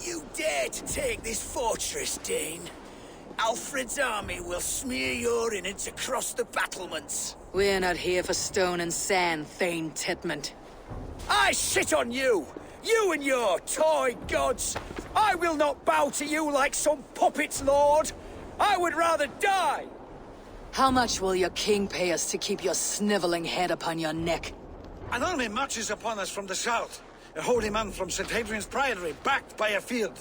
You dare to take this fortress, Dane? Alfred's army will smear your innards across the battlements. We're not here for stone and sand, Thane Tedmund. I shit on you! You and your toy gods! I will not bow to you like some puppet's lord! I would rather die! How much will your king pay us to keep your sniveling head upon your neck? An army marches upon us from the south. A holy man from St. Hadrian's Priory, backed by a field.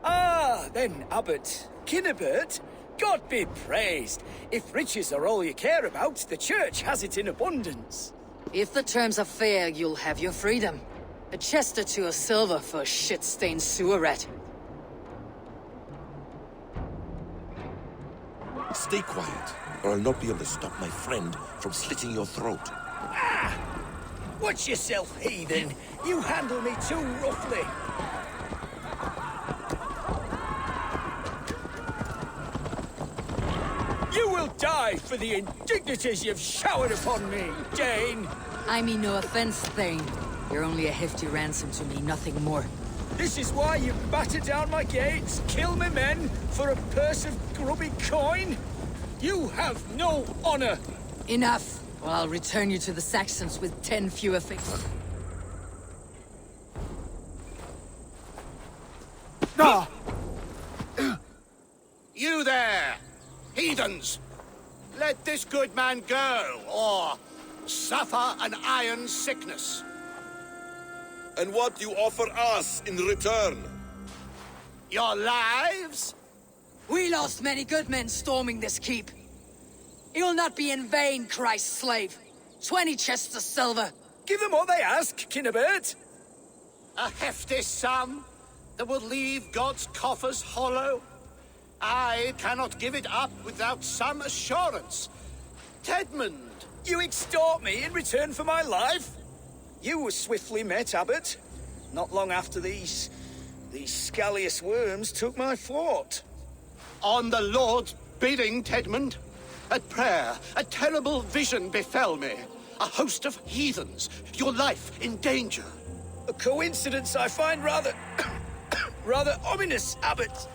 Ah, then, Abbot. Kinnebert, God be praised. If riches are all you care about, the church has it in abundance. If the terms are fair, you'll have your freedom. A chest or two of silver for a shit-stained sewer rat. Stay quiet, or I'll not be able to stop my friend from slitting your throat. Ah! Watch yourself, heathen. You handle me too roughly. You will die for the indignities you've showered upon me, Dane. I mean no offense, Thane. You're only a hefty ransom to me, nothing more. This is why you batter down my gates, kill my men, for a purse of grubby coin? You have no honor! Enough! Or I'll return you to the Saxons with 10 fewer fingers. Ah! You there, heathens! Let this good man go, or suffer an iron sickness. And what do you offer us in return? Your lives? We lost many good men storming this keep. It will not be in vain, Christ's slave. 20 chests of silver. Give them what they ask, Kinnebert. A hefty sum that will leave God's coffers hollow? I cannot give it up without some assurance. Tedmund! You extort me in return for my life? You were swiftly met, Abbot. Not long after these scallious worms took my fort. On the Lord's bidding, Tedmund. At prayer, a terrible vision befell me. A host of heathens, your life in danger. A coincidence I find rather... rather ominous, Abbot.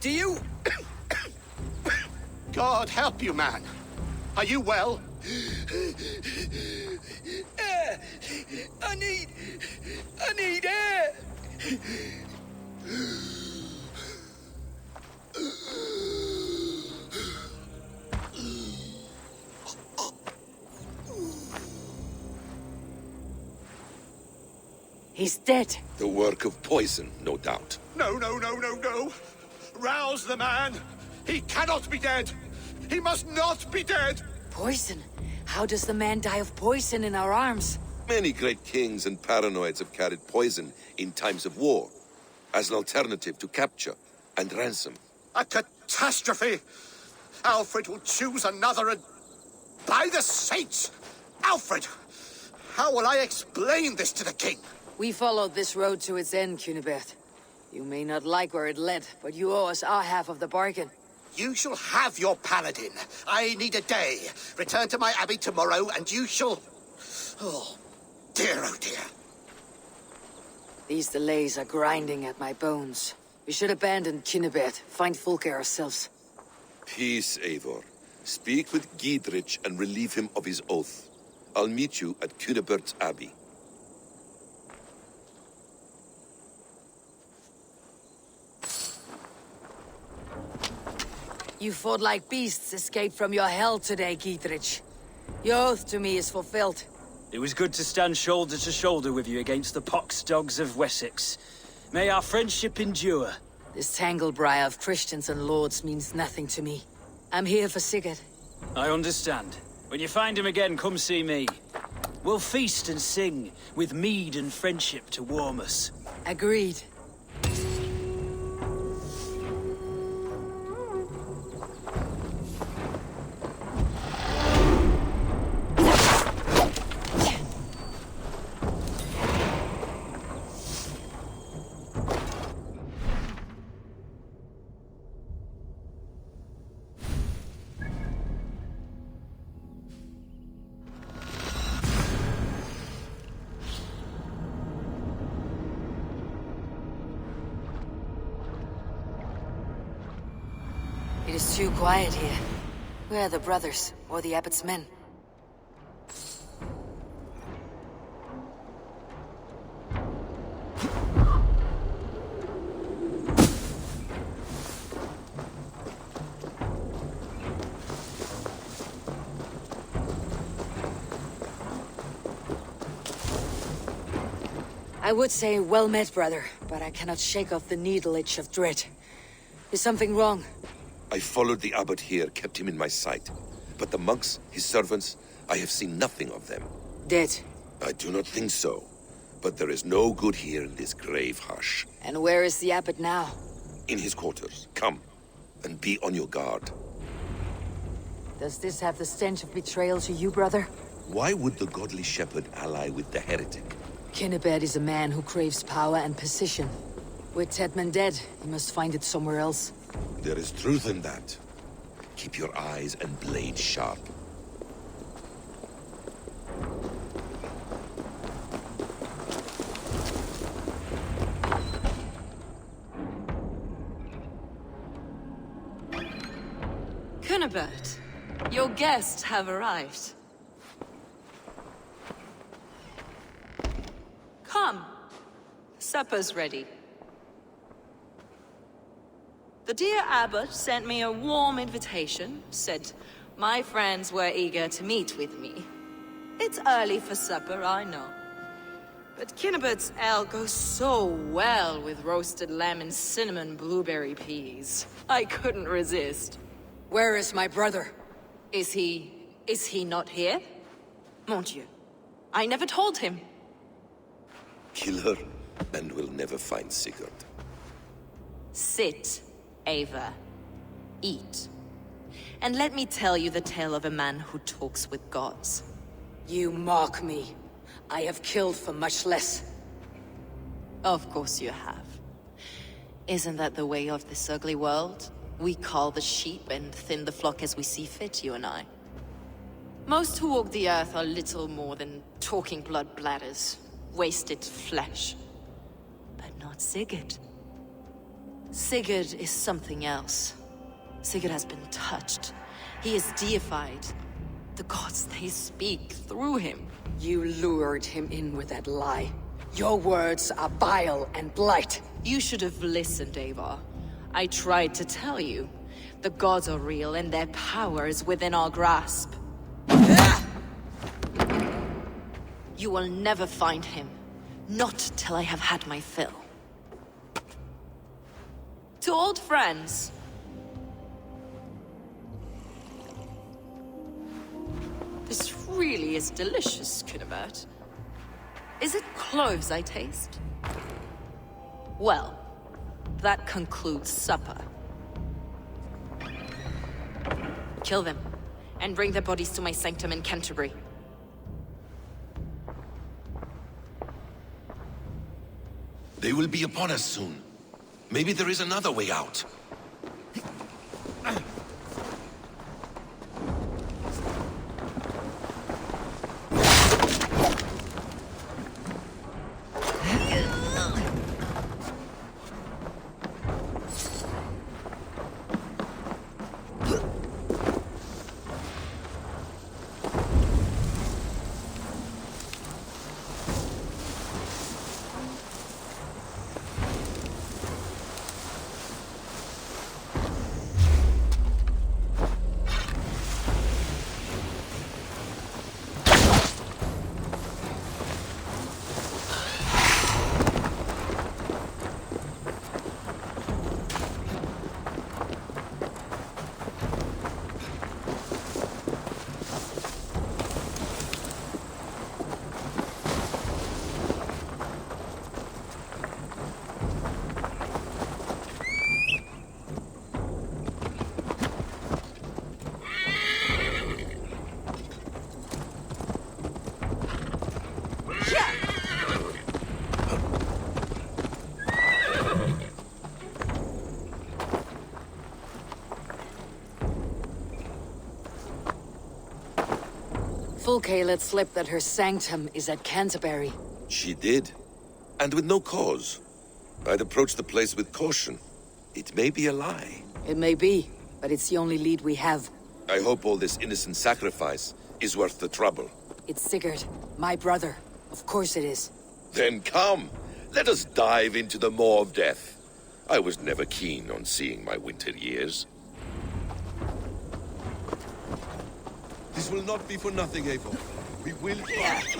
Do you... God help you, man. Are you well? Air! I need air! He's dead. The work of poison, no doubt. No. Rouse the man. He cannot be dead. He must not be dead. Poison? How does the man die of poison in our arms? Many great kings and paranoids have carried poison in times of war, as an alternative to capture and ransom. A catastrophe! Alfred will choose another and... By the saints! Alfred! How will I explain this to the king? We followed this road to its end, Cunibert. You may not like where it led, but you owe us our half of the bargain. You shall have your paladin. I need a day. Return to my abbey tomorrow, and you shall... Oh dear. These delays are grinding at my bones. We should abandon Kinnebet, find Folke ourselves. Peace, Eivor. Speak with Giedrich and relieve him of his oath. I'll meet you at Kunnebert's Abbey. You fought like beasts escaped from your hell today, Giedrich. Your oath to me is fulfilled. It was good to stand shoulder to shoulder with you against the pox dogs of Wessex. May our friendship endure. This tanglebriar of Christians and lords means nothing to me. I'm here for Sigurd. I understand. When you find him again, come see me. We'll feast and sing, with mead and friendship to warm us. Agreed. It is too quiet here. Where are the brothers, or the abbot's men? I would say well met, brother, but I cannot shake off the needle itch of dread. Is something wrong? I followed the abbot here, kept him in my sight. But the monks, his servants, I have seen nothing of them. Dead? I do not think so. But there is no good here in this grave hush. And where is the abbot now? In his quarters. Come, and be on your guard. Does this have the stench of betrayal to you, brother? Why would the godly shepherd ally with the heretic? Kinnebet is a man who craves power and position. With Tedman dead, he must find it somewhere else. There is truth in that. Keep your eyes and blade sharp. Kunneberth, your guests have arrived. Come. Supper's ready. The dear abbot sent me a warm invitation, said my friends were eager to meet with me. It's early for supper, I know. But Kinnebert's ale goes so well with roasted lamb and cinnamon blueberry peas. I couldn't resist. Where is my brother? Is he not here? Mon Dieu. I never told him. Kill her, and we'll never find Sigurd. Sit, Ava. Eat. And let me tell you the tale of a man who talks with gods. You mock me. I have killed for much less. Of course you have. Isn't that the way of this ugly world? We cull the sheep and thin the flock as we see fit, you and I. Most who walk the earth are little more than talking blood bladders, wasted flesh. But not Sigurd. Sigurd is something else. Sigurd has been touched. He is deified. The gods, they speak through him. You lured him in with that lie. Your words are bile and blight. You should have listened, Ava. I tried to tell you. The gods are real and their power is within our grasp. You will never find him. Not till I have had my fill. To old friends. This really is delicious, Kunneberth. Is it cloves I taste? Well, that concludes supper. Kill them, and bring their bodies to my sanctum in Canterbury. They will be upon us soon. Maybe there is another way out. Fulke let slip that her sanctum is at Canterbury. She did. And with no cause. I'd approach the place with caution. It may be a lie. It may be, but it's the only lead we have. I hope all this innocent sacrifice is worth the trouble. It's Sigurd, my brother. Of course it is. Then come, let us dive into the maw of death. I was never keen on seeing my winter years. This will not be for nothing, Eivor. We will fight.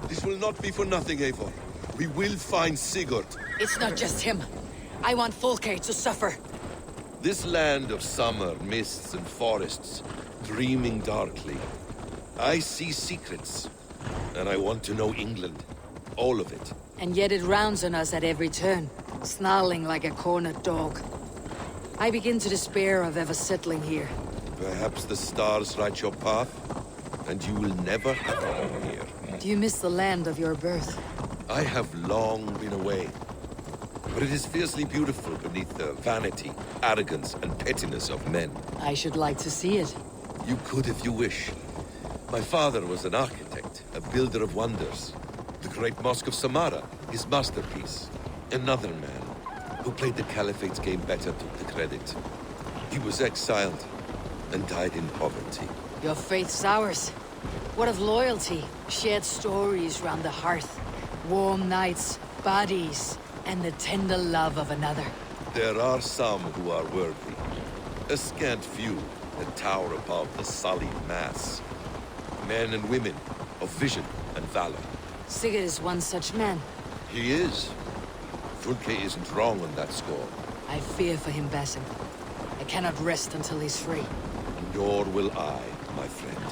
This will not be for nothing, Eivor. We will find Sigurd. It's not just him. I want Fulke to suffer. This land of summer, mists and forests, dreaming darkly. I see secrets, and I want to know England. All of it. And yet it rounds on us at every turn, snarling like a cornered dog. I begin to despair of ever settling here. Perhaps the stars write your path, and you will never have a home here. Do you miss the land of your birth? I have long been away. But it is fiercely beautiful beneath the vanity, arrogance, and pettiness of men. I should like to see it. You could if you wish. My father was an architect, a builder of wonders. The great Mosque of Samarra, his masterpiece. Another man, who played the Caliphate's game better, took the credit. He was exiled, and died in poverty. Your faith's ours. What of loyalty? Shared stories round the hearth. Warm nights, bodies, and the tender love of another. There are some who are worthy. A scant few that tower above the sullied mass. Men and women of vision and valor. Sigurd is one such man. He is. Fulke isn't wrong on that score. I fear for him, Basim. I cannot rest until he's free. Nor will I, my friend.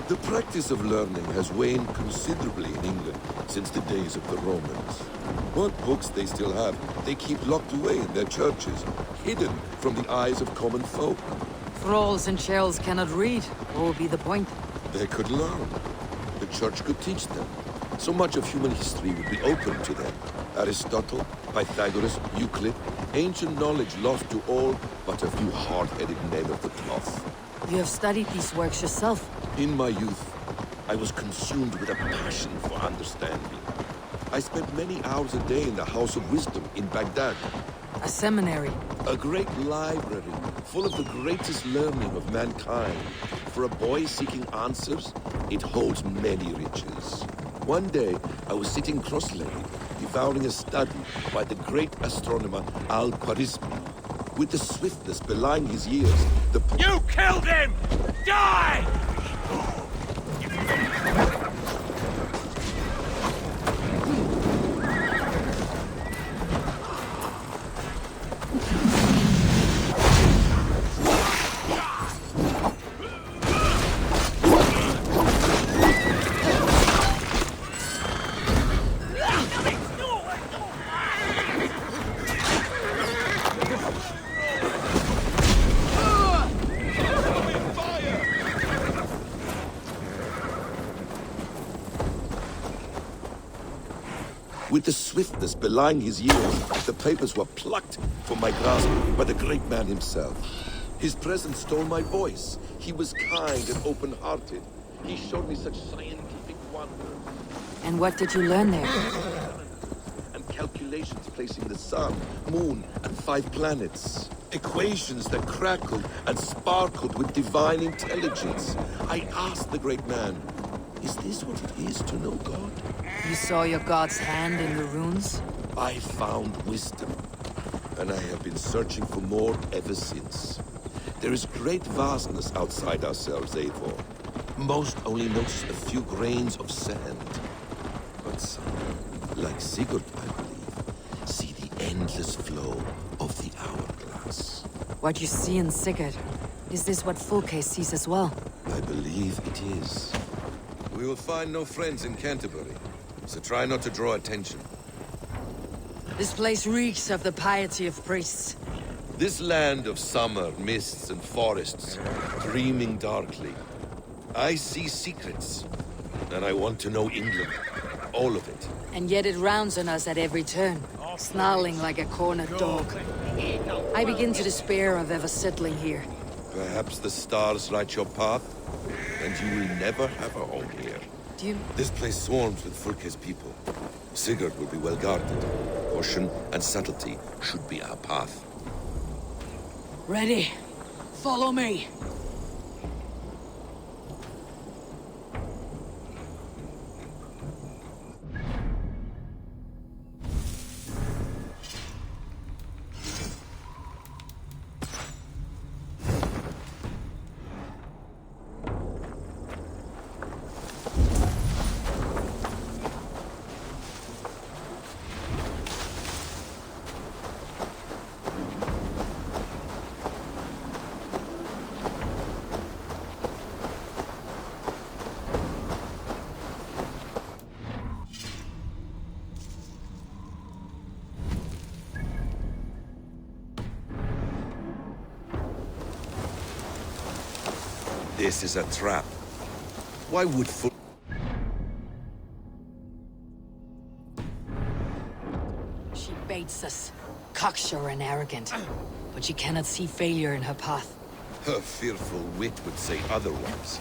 The practice of learning has waned considerably in England since the days of the Romans. What books they still have, they keep locked away in their churches, hidden from the eyes of common folk. Thralls and churls cannot read. What would be the point? They could learn. The church could teach them. So much of human history would be open to them. Aristotle, Pythagoras, Euclid, ancient knowledge lost to all but a few hard-headed men of the cloth. You have studied these works yourself. In my youth, I was consumed with a passion for understanding. I spent many hours a day in the House of Wisdom in Baghdad. A seminary. A great library, full of the greatest learning of mankind. For a boy seeking answers, it holds many riches. One day, I was sitting cross-legged, devouring a study by the great astronomer Al-Khwarizmi. With the swiftness belying his years, You killed him! Die! With the swiftness belying his years, the papers were plucked from my grasp by the great man himself. His presence stole my voice. He was kind and open-hearted. He showed me such scientific wonders. And what did you learn there? And calculations placing the sun, moon, and 5 planets. Equations that crackled and sparkled with divine intelligence. I asked the great man, is this what it is to know God? You saw your god's hand in the runes? I found wisdom, and I have been searching for more ever since. There is great vastness outside ourselves, Eivor. Most only notice a few grains of sand. But some, like Sigurd, I believe, see the endless flow of the hourglass. What you see in Sigurd, is this what Fulke sees as well? I believe it is. We will find no friends in Canterbury, so try not to draw attention. This place reeks of the piety of priests. This land of summer, mists and forests, dreaming darkly. I see secrets, and I want to know England. all of it. And yet it rounds on us at every turn, snarling like a cornered dog. I begin to despair of ever settling here. Perhaps the stars write your path, and you will never have a home here. This place swarms with Fulke's people. Sigurd will be well guarded. Caution and subtlety should be our path. Ready? Follow me. This is a trap. Why would She baits us, cocksure and arrogant, but she cannot see failure in her path. Her fearful wit would say otherwise.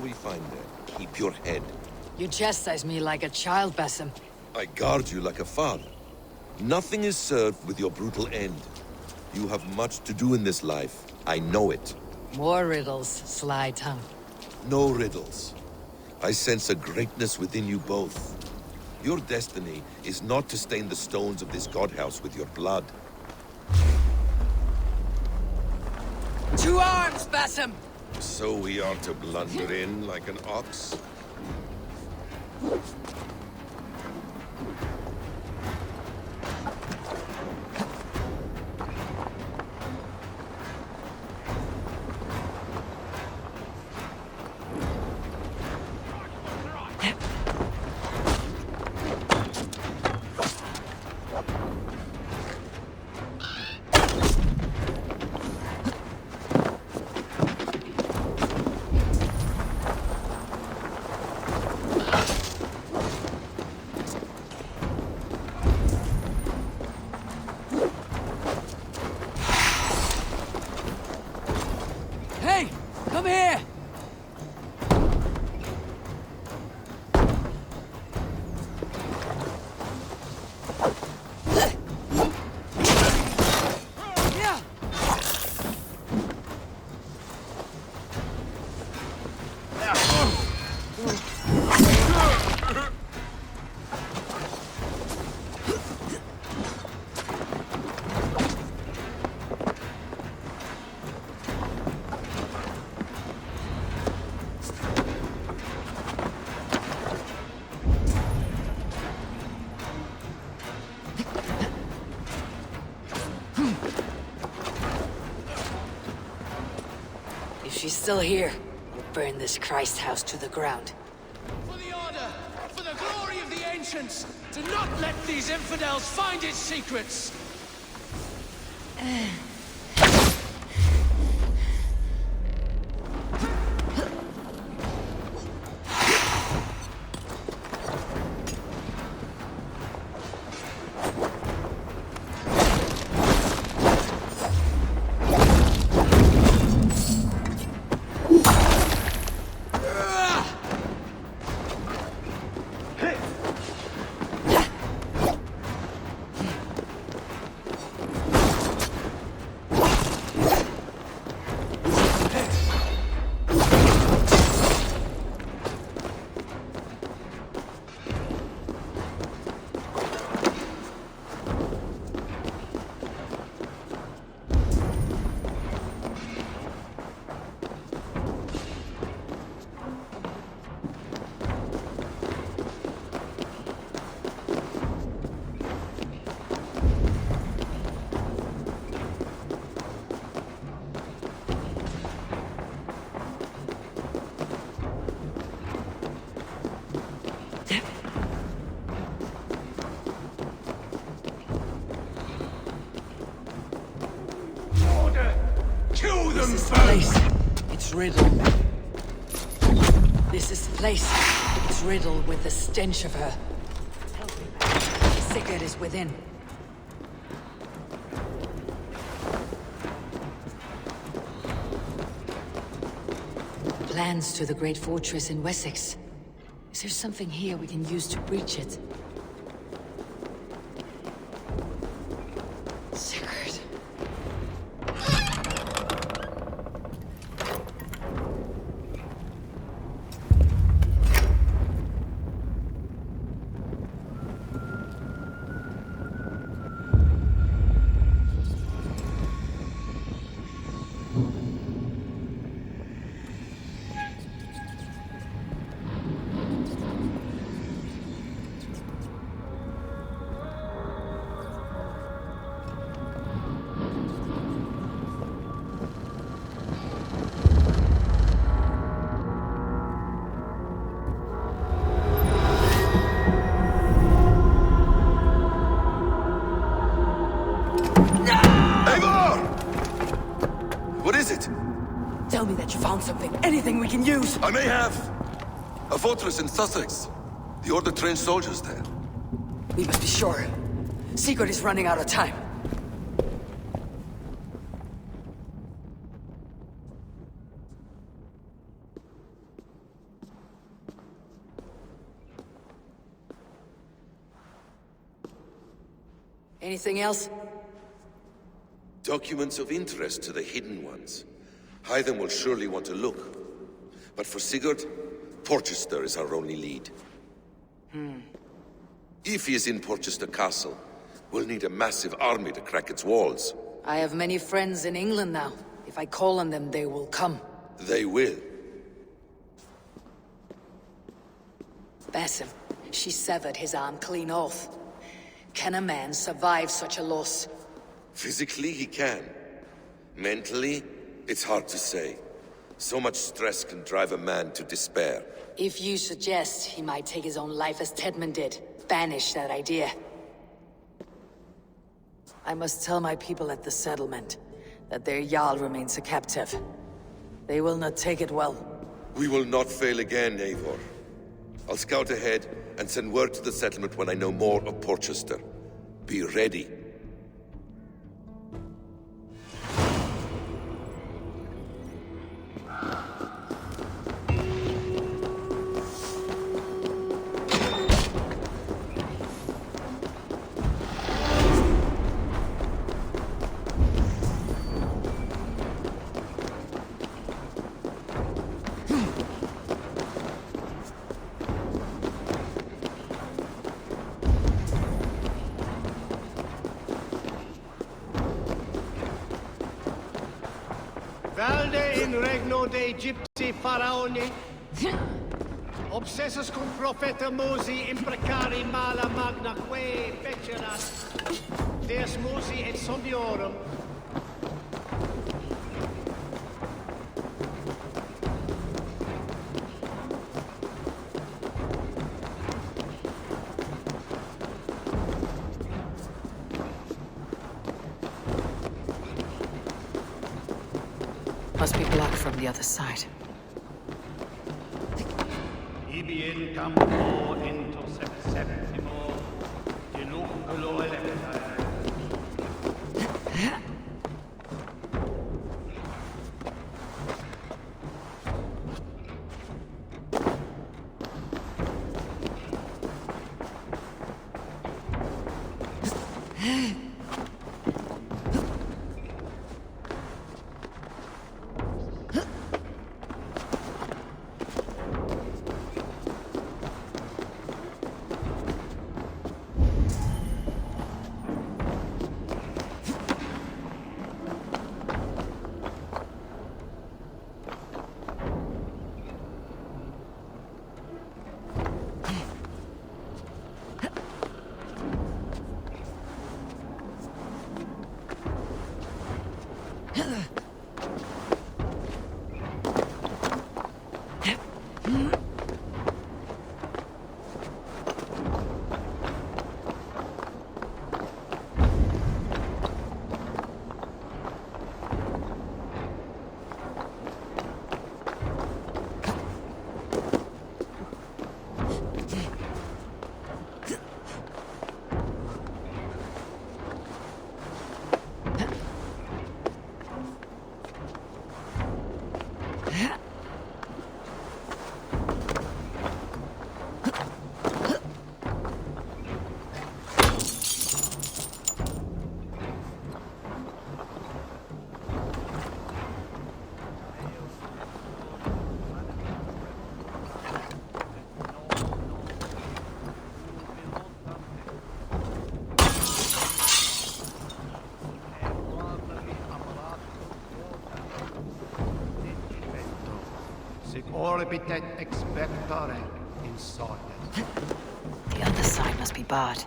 We find there. Keep your head. You chastise me like a child, Basim. I guard you like a father. Nothing is served with your brutal end. You have much to do in this life. I know it. More riddles, sly tongue. No riddles. I sense a greatness within you both. Your destiny is not to stain the stones of this godhouse with your blood. To arms, Basim! So we are to blunder in like an ox? Come here! She's still here. We'll burn this Christ house to the ground. For the Order! For the glory of the Ancients! Do not let these infidels find its secrets! is riddled. This is the place. It's riddled with the stench of her. Help me, man. Sigurd is within. Plans to the great fortress in Wessex. Is there something here we can use to breach it? Sigurd. Tell me that you found something. Anything we can use. I may have. A fortress in Sussex. The Order trained soldiers there. We must be sure. Sigurd is running out of time. Anything else? Documents of interest to the Hidden Ones. Hythen will surely want to look. But for Sigurd, Porchester is our only lead. If he is in Porchester Castle, we'll need a massive army to crack its walls. I have many friends in England now. If I call on them, they will come. They will. Basim, she severed his arm clean off. Can a man survive such a loss? Physically, he can. Mentally, it's hard to say. So much stress can drive a man to despair. If you suggest he might take his own life as Tedman did, banish that idea. I must tell my people at the settlement that their Jarl remains a captive. They will not take it well. We will not fail again, Eivor. I'll scout ahead and send word to the settlement when I know more of Porchester. Be ready. Valde in regno dei Gypsy faraoni. Obsessus cum profeta Musi imprecari mala magna que fecerat. Deus Musi et sombiorum. Must be blocked from the other side. Ibi in campo intercept septimo, diluculo electae. Sic orbitet expectare in sorte. The other side must be barred.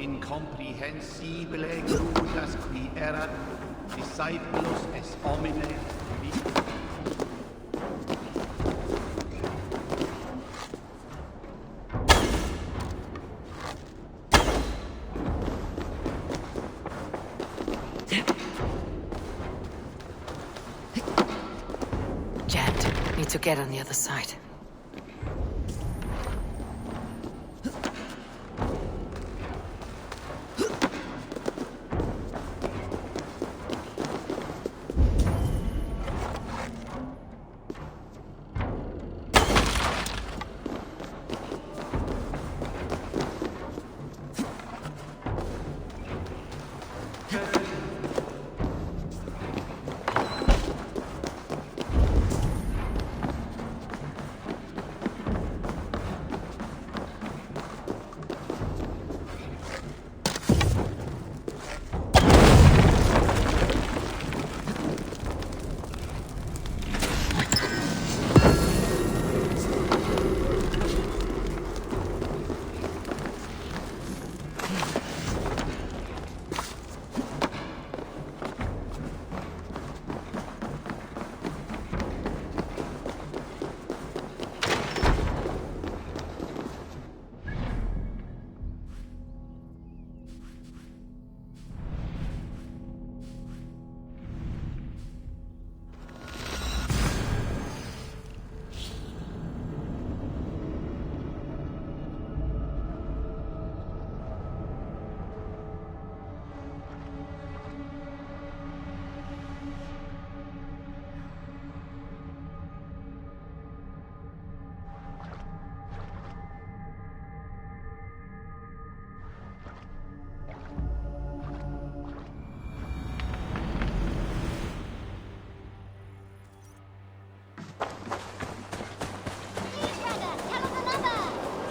Incomprehensibile crudas qui erat, disciplos es homine vitae. Jammed. Need to get on the other side.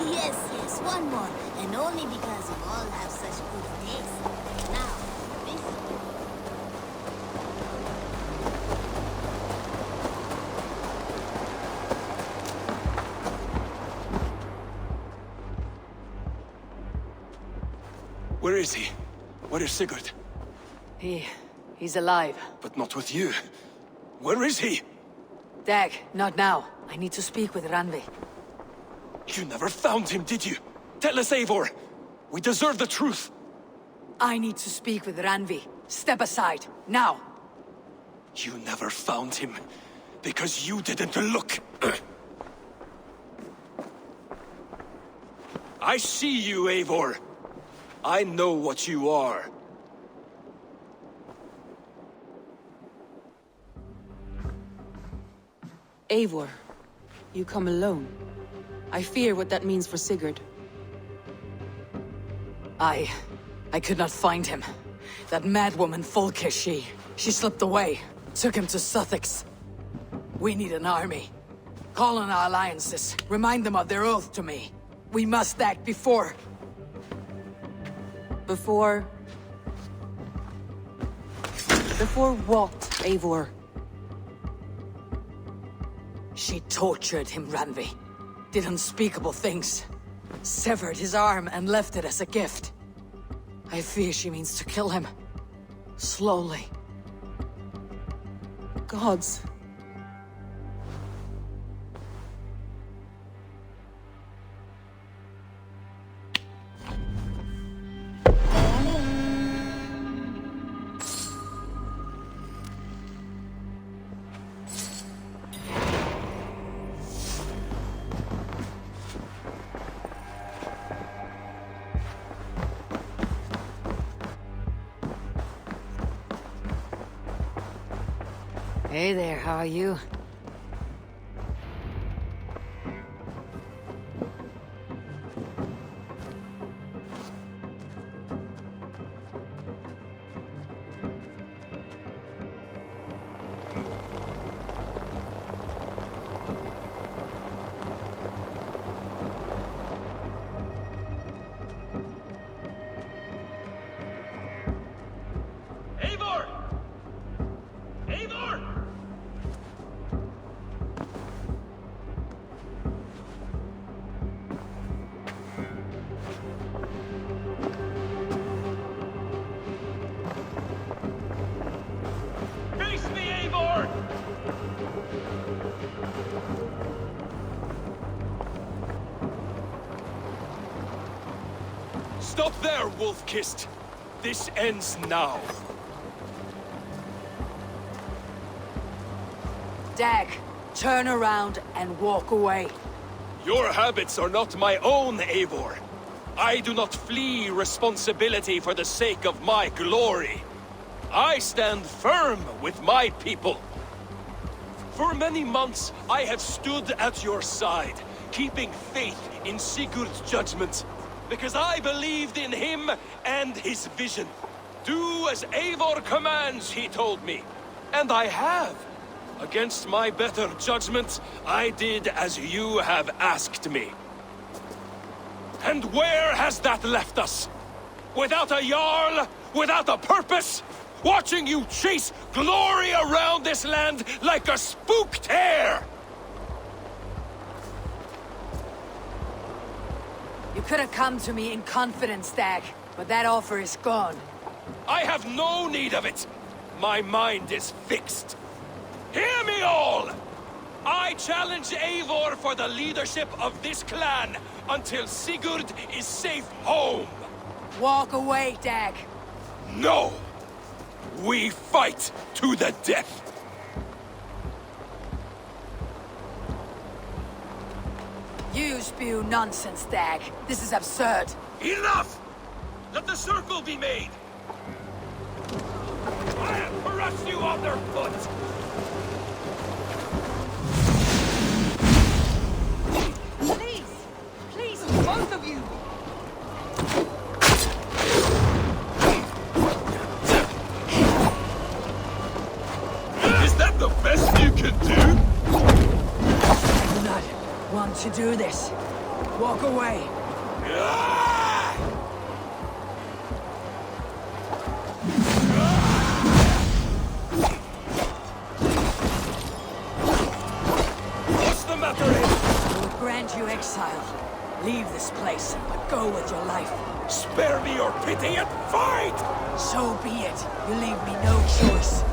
Yes, one more. And only because you all have such good taste. Now, this... Where is he? Where is Sigurd? He's alive. But not with you. Where is he? Dag, not now. I need to speak with Randvi. You never found him, did you? Tell us, Eivor! We deserve the truth! I need to speak with Randvi. Step aside, now! You never found him, because you didn't look! I see you, Eivor! I know what you are. Eivor, you come alone. I fear what that means for Sigurd. I could not find him. That madwoman Folke, she slipped away. Took him to Sussex. We need an army. Call on our alliances. Remind them of their oath to me. We must act before... Before what, Eivor? She tortured him, Randvi. Did unspeakable things. Severed his arm and left it as a gift. I fear she means to kill him. Slowly. Gods. Hey there, how are you? Eivor! Eivor! Face me, Eivor! Stop there, Wolf-Kissed! This ends now. Dag, turn around and walk away. Your habits are not my own, Eivor. I do not flee responsibility for the sake of my glory. I stand firm with my people. For many months, I have stood at your side, keeping faith in Sigurd's judgment, because I believed in him and his vision. Do as Eivor commands, he told me. And I have. Against my better judgment, I did as you have asked me. And where has that left us? Without a Jarl? Without a purpose? Watching you chase glory around this land like a spooked hare! You could have come to me in confidence, Dag, but that offer is gone. I have no need of it! My mind is fixed. Hear me all! I challenge Eivor for the leadership of this clan until Sigurd is safe home! Walk away, Dag! No! We fight to the death! You spew nonsense, Dag. This is absurd. Enough! Let the circle be made! I'll crush you underfoot! Please, both of you! Is that the best you can do? I do not want to do this. Walk away. What's the matter, Eivor? I will grant you exile. Leave this place, but go with your life. Spare me your pity and fight! So be it. You leave me no choice.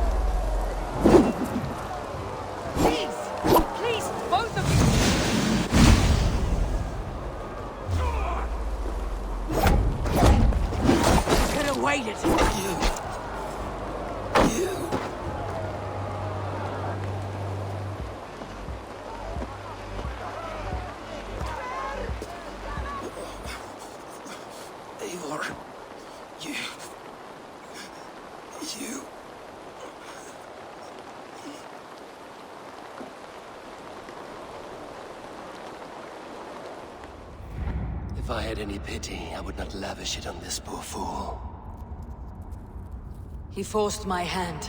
Please, both of you! Could have waited. Eivor, you... If I had any pity, I would not lavish it on this poor fool. He forced my hand.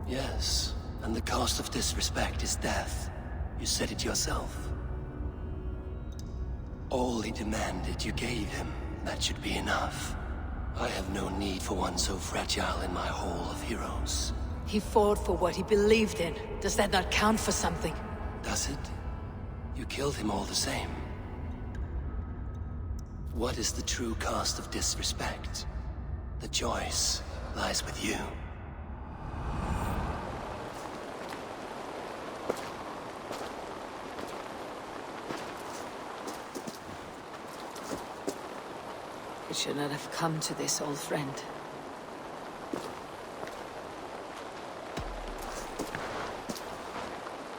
Yes, and the cost of disrespect is death. You said it yourself. All he demanded, you gave him. That should be enough. I have no need for one so fragile in my hall of heroes. He fought for what he believed in. Does that not count for something? Does it? You killed him all the same. What is the true cost of disrespect? The choice lies with you. It should not have come to this, old friend.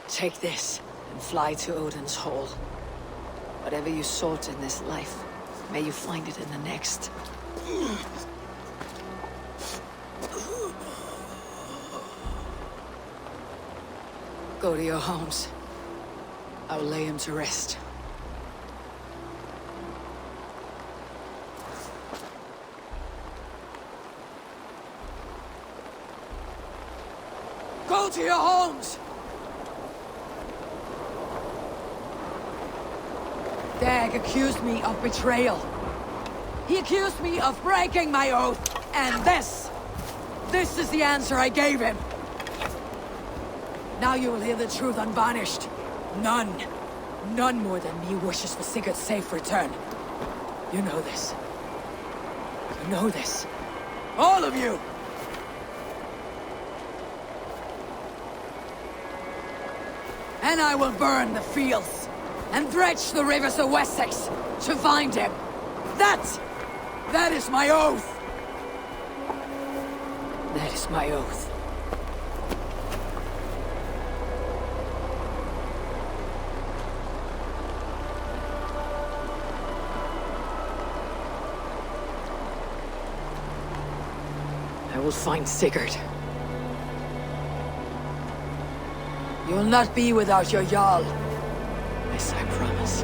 Take this and fly to Odin's Hall. Whatever you sought in this life, may you find it in the next. Go to your homes. I'll lay him to rest. Go to your homes! Dag accused me of betrayal. He accused me of breaking my oath, and this is the answer I gave him. Now you will hear the truth unvarnished. None more than me wishes for Sigurd's safe return. You know this. You know this. All of you! And I will burn the fields and dredge the rivers of Wessex to find him. That is my oath. That is my oath. I will find Sigurd. You will not be without your Jarl. This I promise.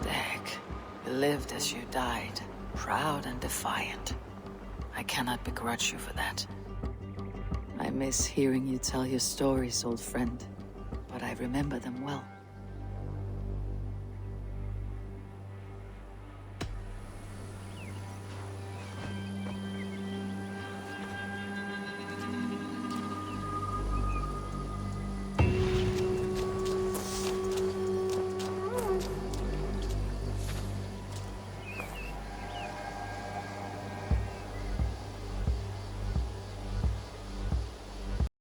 Dag, you lived as you died, proud and defiant. I cannot begrudge you for that. I miss hearing you tell your stories, old friend, but I remember them well.